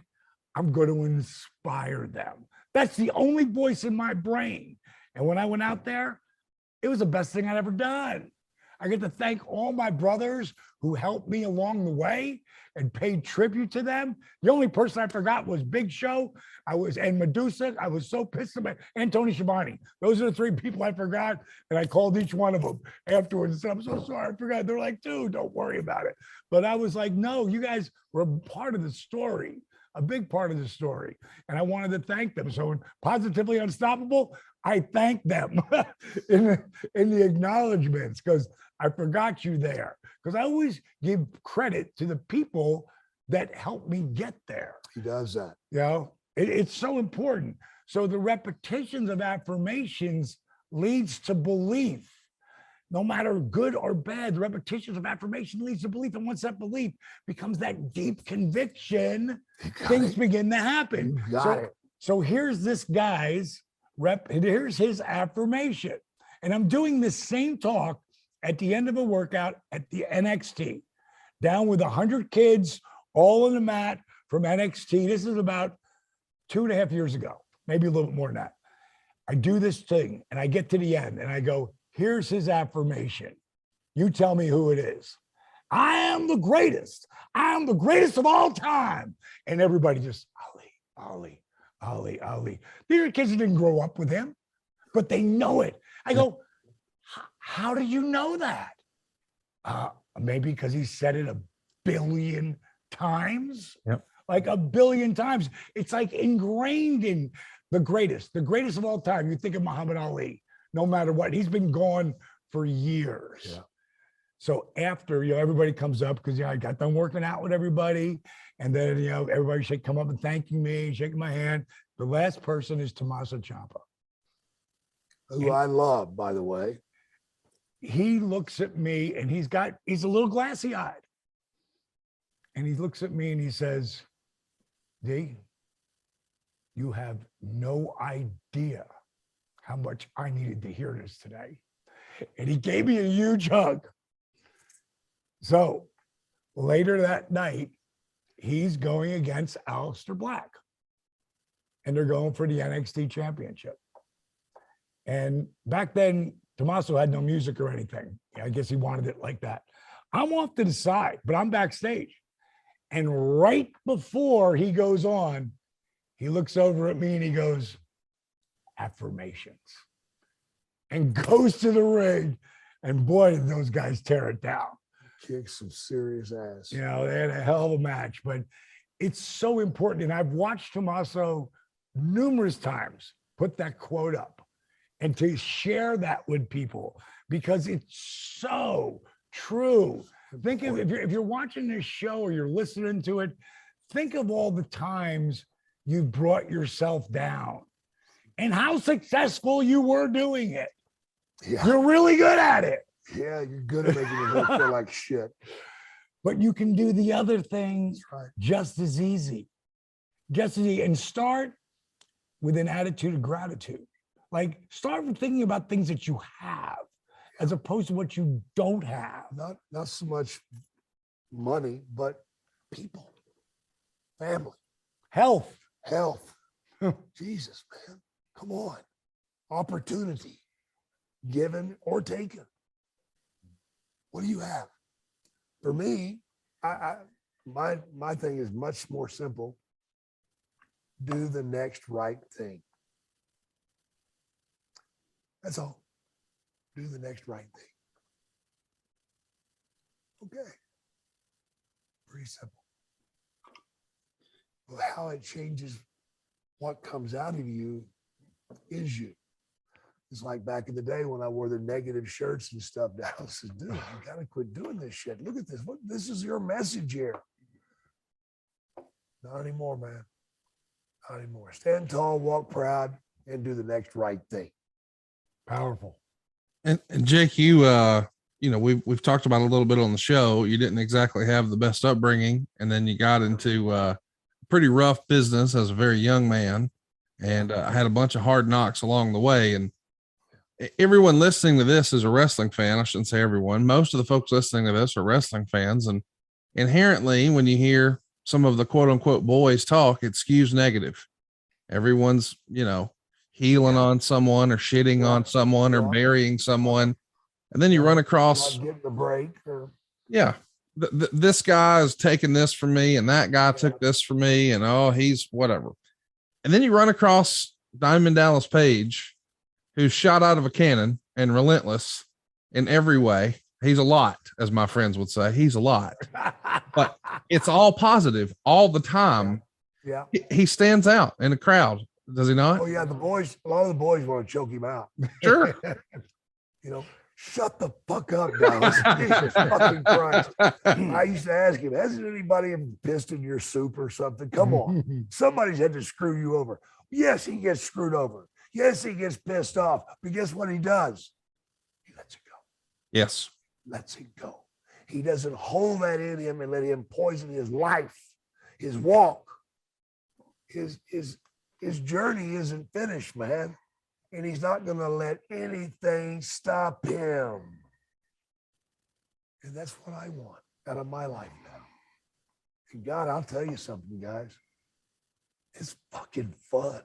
I'm going to inspire them. That's the only voice in my brain. And when I went out there, it was the best thing I'd ever done. I get to thank all my brothers who helped me along the way and paid tribute to them. The only person I forgot was Big Show. And Medusa. I was so pissed about, and Tony Schiavone. Those are the three people I forgot. And I called each one of them afterwards and said, I'm so sorry, I forgot. They're like, dude, don't worry about it. But I was like, no, you guys were a part of the story, a big part of the story. And I wanted to thank them. So in Positively Unstoppable, I thank them in the acknowledgments, because I forgot you there. Because I always give credit to the people that helped me get there. He does that. It's so important. So the repetitions of affirmations leads to belief. No matter good or bad, the repetitions of affirmation leads to belief. And once that belief becomes that deep conviction, things begin to happen. So here's this guy's here's his affirmation. And I'm doing this same talk at the end of a workout at the NXT, down with 100 kids, all on the mat from NXT. This is about 2.5 years ago, maybe a little bit more than that. I do this thing and I get to the end and I go, here's his affirmation. You tell me who it is. I am the greatest. I am the greatest of all time. And everybody just, Ali. These are kids that didn't grow up with him, but they know it. I go, how do you know that? Maybe because he said it 1 billion times. Yep. Like 1 billion times. It's like ingrained in the greatest of all time. You think of Muhammad Ali, no matter what, he's been gone for years. Yeah. So after, everybody comes up because I got done working out with everybody. And then, everybody should come up and thanking me, shaking my hand. The last person is Tommaso Ciampa. Who I love, by the way. He looks at me and he's a little glassy eyed. And he looks at me and he says, D, you have no idea how much I needed to hear this today. And he gave me a huge hug. So later that night, he's going against Aleister Black. And they're going for the NXT championship. And back then, Tommaso had no music or anything. I guess he wanted it like that. I'm off to the side, but I'm backstage. And right before he goes on, he looks over at me and he goes, affirmations. And goes to the ring. And boy, did those guys tear it down. Kick some serious ass. They had a hell of a match, but it's so important. And I've watched Tommaso numerous times put that quote up and to share that with people because it's so true. Think of if you're watching this show or you're listening to it, think of all the times you brought yourself down and how successful you were doing it. Yeah. You're really good at it. Yeah, you're good at making yourself feel like shit. But you can do the other things just as easy. And start with an attitude of gratitude. Like start with thinking about things that you have as opposed to what you don't have. Not so much money, but people, family, health. Jesus, man, come on. Opportunity, given or taken. What do you have? For me, my thing is much more simple. Do the next right thing. That's all. Do the next right thing. Okay. Pretty simple. But how it changes what comes out of you is you. It's like back in the day when I wore the negative shirts and stuff down. I said, dude, you gotta quit doing this shit. Look at this. This is your message here. Not anymore, man. Not anymore. Stand tall, walk proud, and do the next right thing. Powerful. And Jake, we've talked about a little bit on the show. You didn't exactly have the best upbringing, and then you got into pretty rough business as a very young man, and had a bunch of hard knocks along the way. And everyone listening to this is a wrestling fan. I shouldn't say everyone. Most of the folks listening to this are wrestling fans, and inherently, when you hear some of the quote unquote boys talk, it skews negative. Everyone's, healing on someone or shitting on someone or burying someone. And then you run across getting a break. This guy is taking this from me and that guy took this from me and he's whatever. And then you run across Diamond Dallas Page, who's shot out of a cannon and relentless in every way. He's a lot, as my friends would say. He's a lot, but it's all positive all the time. Yeah. He stands out in a crowd. Does he not? Oh yeah. A lot of the boys want to choke him out. Sure. Shut the fuck up, Dallas. Jesus fucking Christ. I used to ask him, hasn't anybody pissed in your soup or something? Come on. Somebody's had to screw you over. Yes, he gets screwed over. Yes, he gets pissed off. But guess what he does? He lets it go. Yes. Lets it go. He doesn't hold that in him and let him poison his life, his walk. His journey isn't finished, man. And he's not going to let anything stop him. And that's what I want out of my life now. And God, I'll tell you something, guys. It's fucking fun.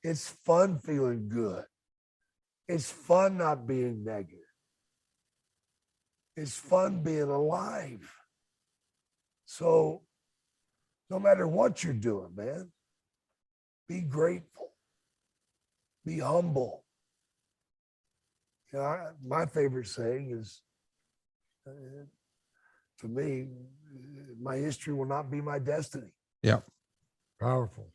It's fun feeling good. It's fun not being negative. It's fun being alive. So no matter what you're doing, man, be grateful. Be humble. You know, my favorite saying is, to me, my history will not be my destiny. Yeah. Powerful.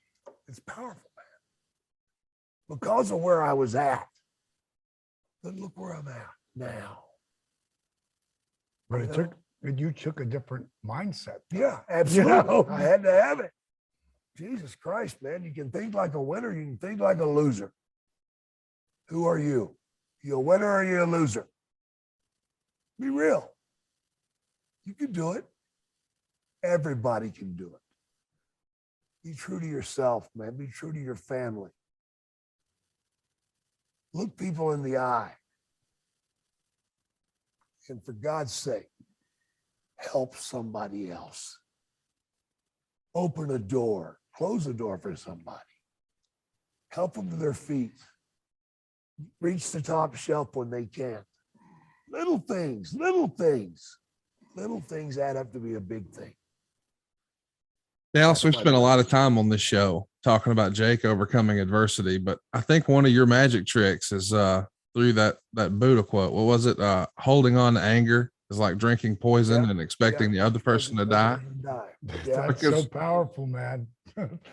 It's powerful, man. Because of where I was at, then look where I'm at now. But you took a different mindset. Yeah, absolutely. You know? I had to have it. Jesus Christ, man. You can think like a winner. You can think like a loser. Who are you? You a winner or are you a loser? Be real. You can do it. Everybody can do it. Be true to yourself, man. Be true to your family. Look people in the eye. And for God's sake, help somebody else. Open a door. Close a door for somebody. Help them to their feet. Reach the top shelf when they can't. Little things, little things. Little things add up to be a big thing. Dallas, we've spent a lot of time on this show talking about Jake overcoming adversity, but I think one of your magic tricks is through that Buddha quote. What was it? Holding on to anger is like drinking poison and expecting the other person to die. Yeah. That's so powerful, man.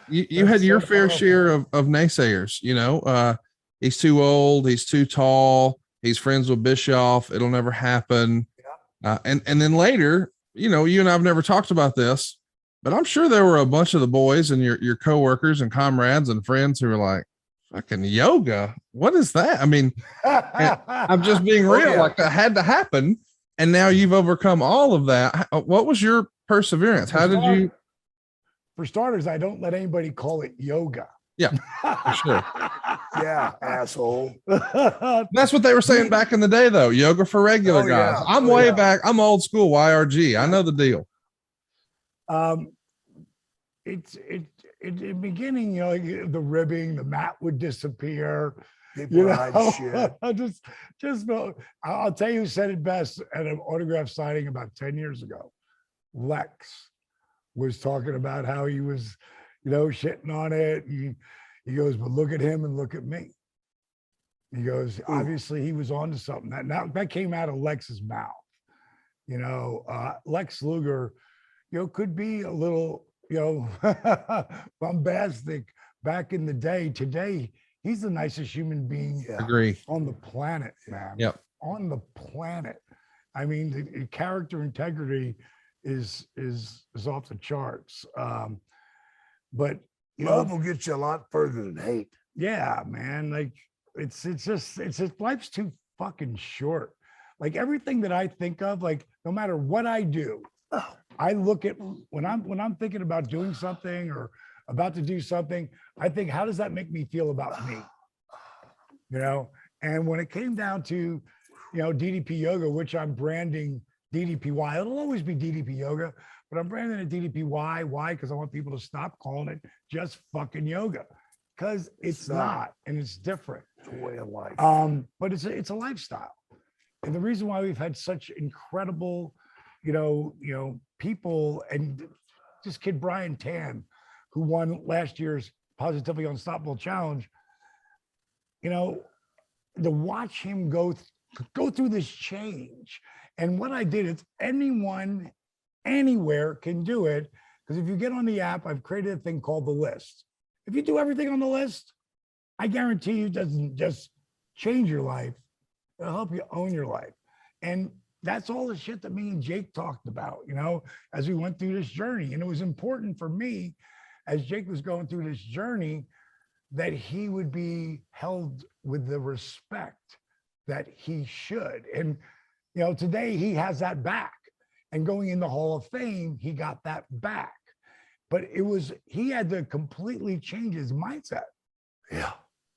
You had your fair share of naysayers. You know, he's too old, he's too tall, he's friends with Bischoff, it'll never happen. And then later, you know, you and I've never talked about this, but I'm sure there were a bunch of the boys and your coworkers and comrades and friends who were like, fucking yoga, what is that? I mean, I'm just being real. Like that had to happen, and now you've overcome all of that. What was your perseverance? How did you? For starters, I don't let anybody call it yoga. Yeah, for sure. Yeah, asshole. That's what they were saying back in the day, though. Yoga for regular guys. I'm way back. I'm old school YRG. I know the deal. In the beginning, you know, the ribbing, the mat would disappear. People hide shit. I'll tell you who said it best at an autograph signing about 10 years ago. Lex was talking about how he was, you know, shitting on it. He goes, but look at him and look at me. He goes, obviously he was onto something. That came out of Lex's mouth. You know, Lex Luger, you know, could be a little, you know, bombastic back in the day. Today, he's the nicest human being on the planet, man. Yep. On the planet. I mean, the character integrity is off the charts. But love will get you a lot further than hate. Yeah, man. Like it's just life's too fucking short. Like everything that I think of, like no matter what I do, I look at when I'm thinking about doing something or about to do something, I think, how does that make me feel about me? You know, and when it came down to, you know, DDP Yoga, which I'm branding DDPY, it'll always be DDP Yoga, but I'm branding it DDPY. Why? Because I want people to stop calling it just fucking yoga, because it's not, and it's different. It's a way of life. But it's a lifestyle, and the reason why we've had such incredible, you know, people, and this kid Brian Tan, who won last year's Positively Unstoppable Challenge, you know, to watch him go through this change. And what I did is anyone, anywhere can do it. Because if you get on the app, I've created a thing called the list. If you do everything on the list, I guarantee you it doesn't just change your life. It'll help you own your life. And that's all the shit that me and Jake talked about, you know, as we went through this journey. And it was important for me, as Jake was going through this journey, that he would be held with the respect that he should. And, you know, today he has that back. And going in the Hall of Fame, he got that back. But he had to completely change his mindset. Yeah.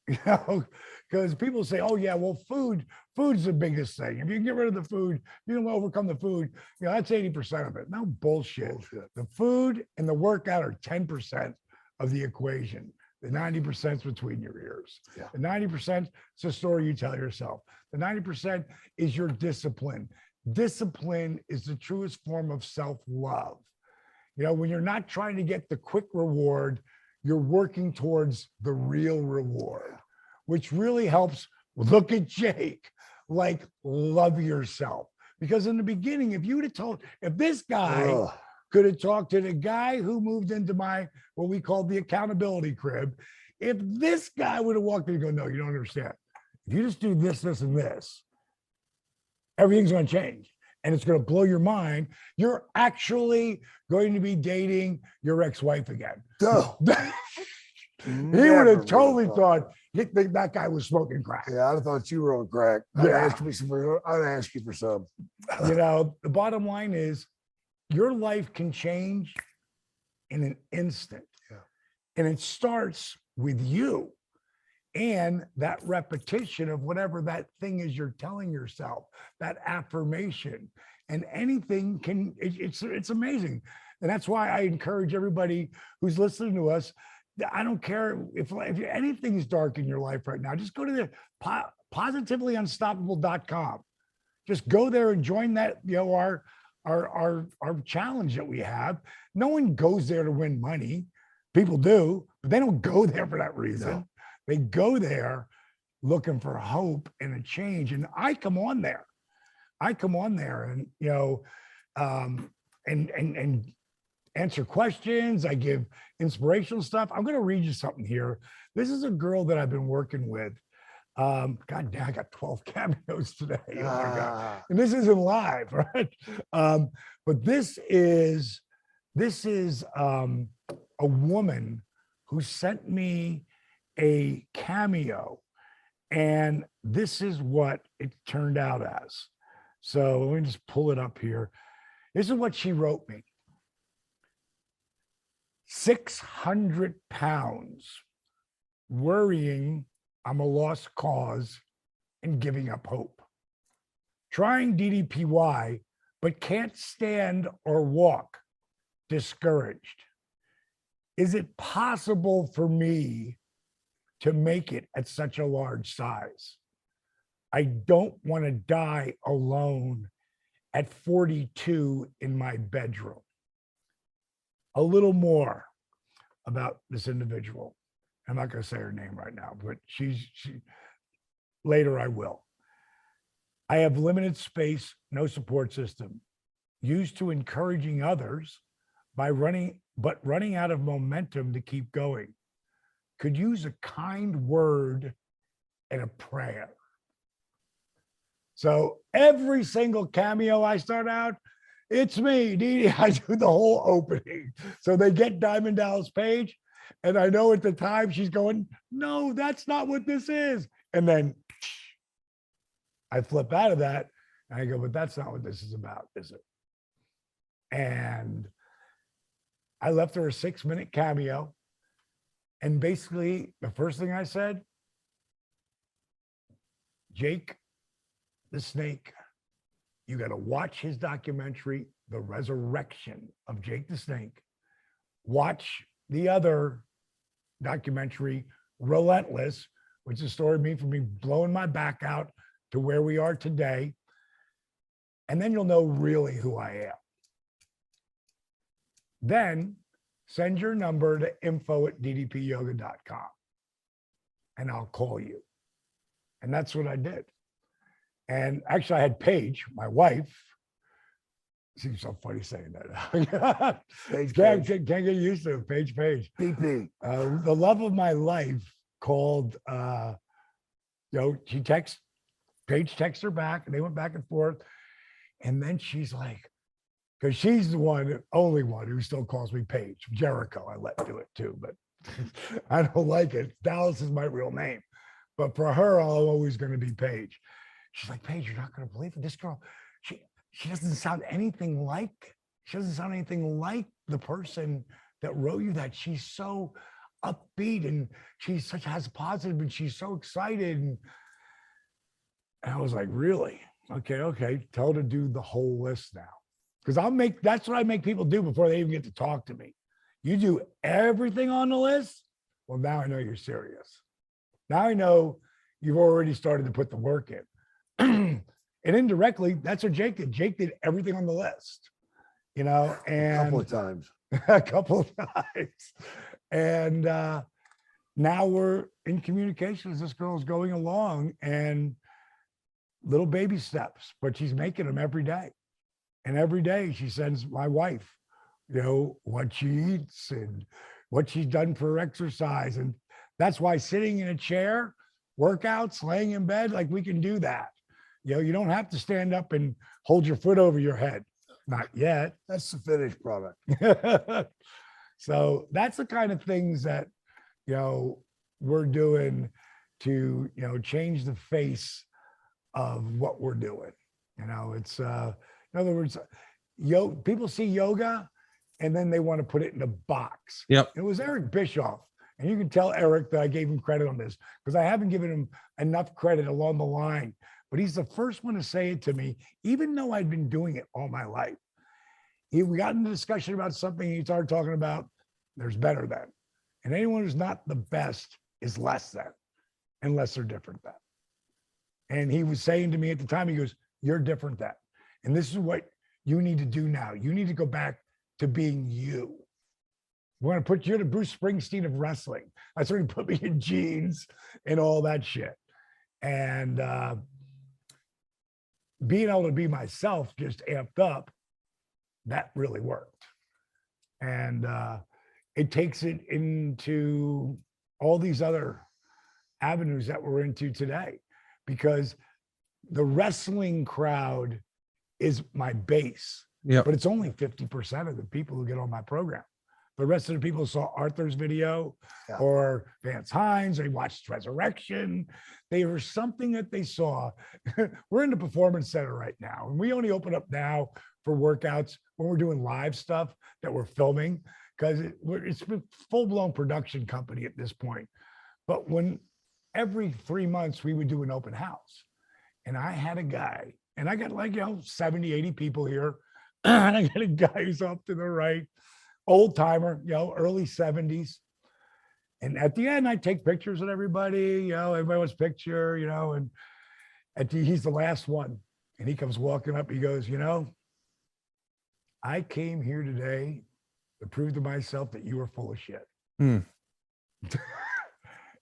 You know, because people say, oh yeah, well, food food's the biggest thing. If you can get rid of the food, you can overcome the food. That's 80% of it. No bullshit. The food and the workout are 10% of the equation. The 90% is between your ears. Yeah. The 90% is the story you tell yourself. The 90% is your discipline. Discipline is the truest form of self-love. When you're not trying to get the quick reward, you're working towards the real reward, which really helps. Look at Jake, like, love yourself. Because in the beginning, if this guy could have talked to the guy who moved into what we call the accountability crib, if this guy would have walked in and go, no, you don't understand. If you just do this, this, and this, everything's going to change. And it's going to blow your mind. You're actually going to be dating your ex-wife again. No. He would have totally thought that guy was smoking crack. Yeah, I thought you were on crack. I'd ask you for some. The bottom line is your life can change in an instant. Yeah. And it starts with you and that repetition of whatever that thing is you're telling yourself, that affirmation. And anything it's amazing. And that's why I encourage everybody who's listening to us. I don't care if anything's dark in your life right now, just go to the positivelyunstoppable.com. Just go there and join that, our challenge that we have. No one goes there to win money. People do, but they don't go there for that reason. No. They go there looking for hope and a change. And I come on there and, and answer questions. I give inspirational stuff. I'm going to read you something here. This is a girl that I've been working with. God damn, I got 12 cameos today. Oh my God. And this isn't live, right? But this is a woman who sent me a cameo, and this is what it turned out as. So let me just pull it up here. This is what she wrote me. 600 pounds, worrying I'm a lost cause and giving up hope. Trying DDPY, but can't stand or walk, discouraged. Is it possible for me to make it at such a large size? I don't want to die alone at 42 in my bedroom. A little more about this individual. I'm not going to say her name right now, but later I will. I have limited space, no support system, used to encouraging others by running out of momentum to keep going. Could use a kind word and a prayer. So every single cameo I start out, it's me, Dee Dee. I do the whole opening. So they get Diamond Dallas Page. And I know at the time she's going, no, that's not what this is. And then I flip out of that and I go, but that's not what this is about, is it? And I left her a 6-minute cameo. And basically the first thing I said, Jake the Snake, you got to watch his documentary, The Resurrection of Jake the Snake. Watch the other documentary, Relentless, which is a story of me from me blowing my back out to where we are today. And then you'll know really who I am. Then send your number to info@ddpyoga.com and I'll call you. And that's what I did. And actually I had Paige, my wife. Seems so funny saying that. Can't get used to it. Paige. PP. The love of my life called, Paige texts her back and they went back and forth. And then she's like, because she's the only one who still calls me Paige. Jericho, I let do it too, but I don't like it. Dallas is my real name. But for her, I'm always going to be Paige. She's like, Paige, you're not going to believe it. This girl, she doesn't sound anything like the person that wrote you that. She's so upbeat and has positive and she's so excited. And And I was like, really? Okay. Tell her to do the whole list now. Because that's what I make people do before they even get to talk to me. You do everything on the list. Well, now I know you're serious. Now I know you've already started to put the work in. And indirectly, that's what Jake did. Jake did everything on the list, and A couple of times. a couple of times. And now we're in communication as this girl is going along, and little baby steps, but she's making them every day. And every day she sends my wife, what she eats and what she's done for exercise. And that's why sitting in a chair, workouts, laying in bed, like we can do that. You don't have to stand up and hold your foot over your head. Not yet. That's the finished product. So that's the kind of things that, we're doing to, change the face of what we're doing. It's, in other words, people see yoga and then they want to put it in a box. Yep. It was Eric Bischoff. And you can tell Eric that I gave him credit on this because I haven't given him enough credit along the line. But he's the first one to say it to me, even though I'd been doing it all my life. We got into a discussion about something. He started talking about there's better than. And anyone who's not the best is less than, unless they're different than. And he was saying to me at the time, he goes, you're different than. And this is what you need to do now. You need to go back to being you. We're going to put you the Bruce Springsteen of wrestling. That's where he put me in jeans and all that shit. And being able to be myself, just amped up, that really worked. And it takes it into all these other avenues that we're into today, because the wrestling crowd is my base, Yep. but it's only 50% of the people who get on my program. The rest of the people saw Arthur's video or Vance Hines, they watched Resurrection. They were something that they saw. We're in the performance center right now, and we only open up now for workouts when we're doing live stuff that we're filming, because it's a full-blown production company at this point. But when every 3 months we would do an open house, and I had a guy, and I got 70, 80 people here, and I got a guy who's up to the right, old timer, early 70s. And at the end, I take pictures of everybody, everybody wants a picture, and he's the last one. And he comes walking up, he goes, I came here today to prove to myself that you were full of shit. And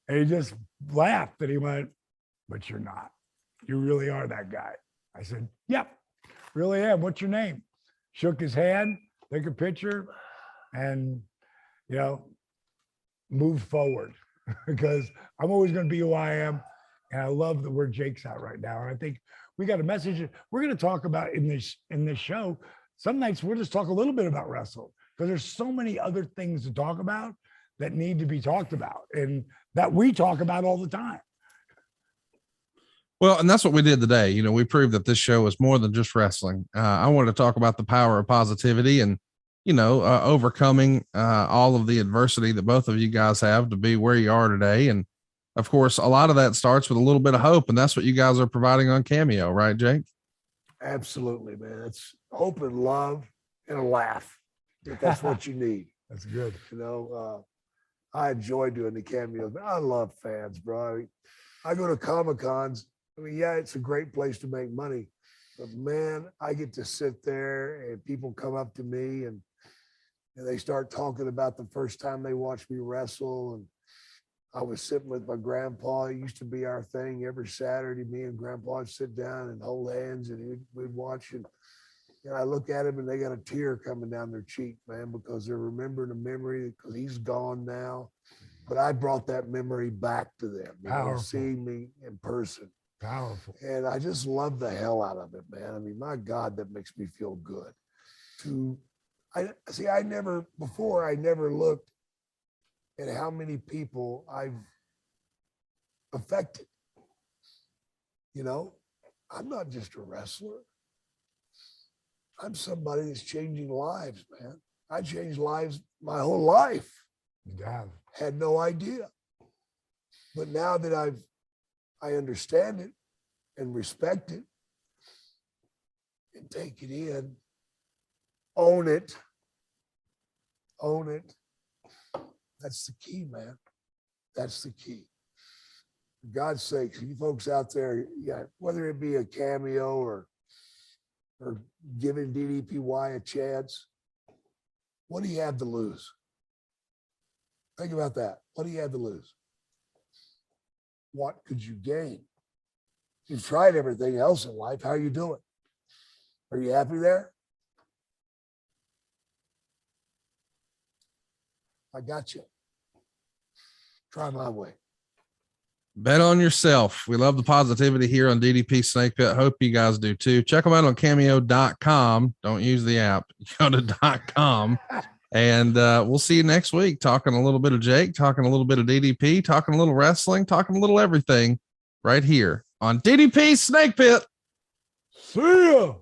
he just laughed and he went, but you're not. You really are that guy. I said, yep, really am. What's your name? Shook his hand, took a picture, and move forward, because I'm always going to be who I am. And I love that where Jake's at right now. And I think we got a message we're going to talk about in this show. Some nights we'll just talk a little bit about wrestling, because there's so many other things to talk about that need to be talked about and that we talk about all the time. Well, and that's what we did today. We proved that this show is more than just wrestling. I wanted to talk about the power of positivity and, overcoming all of the adversity that both of you guys have to be where you are today. And of course, a lot of that starts with a little bit of hope. And that's what you guys are providing on Cameo, right, Jake? Absolutely, man. It's hope and love and a laugh. If that's what you need. That's good. I enjoy doing the cameos. I love fans, bro. I go to Comic-Cons. It's a great place to make money, but man, I get to sit there and people come up to me and they start talking about the first time they watched me wrestle. And I was sitting with my grandpa. It used to be our thing every Saturday. Me and grandpa would sit down and hold hands and we'd watch. And I look at him and they got a tear coming down their cheek, man, because they're remembering a memory, because he's gone now. But I brought that memory back to them, seeing me in person. Powerful. And I just love the hell out of it, man. My God, that makes me feel good. I never looked at how many people I've affected. I'm not just a wrestler. I'm somebody that's changing lives, man. I changed lives my whole life. You have. Had no idea. But now that I understand it, and respect it and take it in. Own it. Own it. That's the key, man. That's the key. For God's sakes, you folks out there, yeah, whether it be a cameo or giving DDPY a chance, what do you have to lose? Think about that. What do you have to lose? What could you gain? You've tried everything else in life. How are you doing? Are you happy there? I got you. Try my way. Bet on yourself. We love the positivity here on DDP Snake Pit. Hope you guys do too. Check them out on cameo.com. Don't use the app. Go to .com. And we'll see you next week, talking a little bit of Jake, talking a little bit of DDP, talking a little wrestling, talking a little everything right here on DDP Snake Pit. See ya.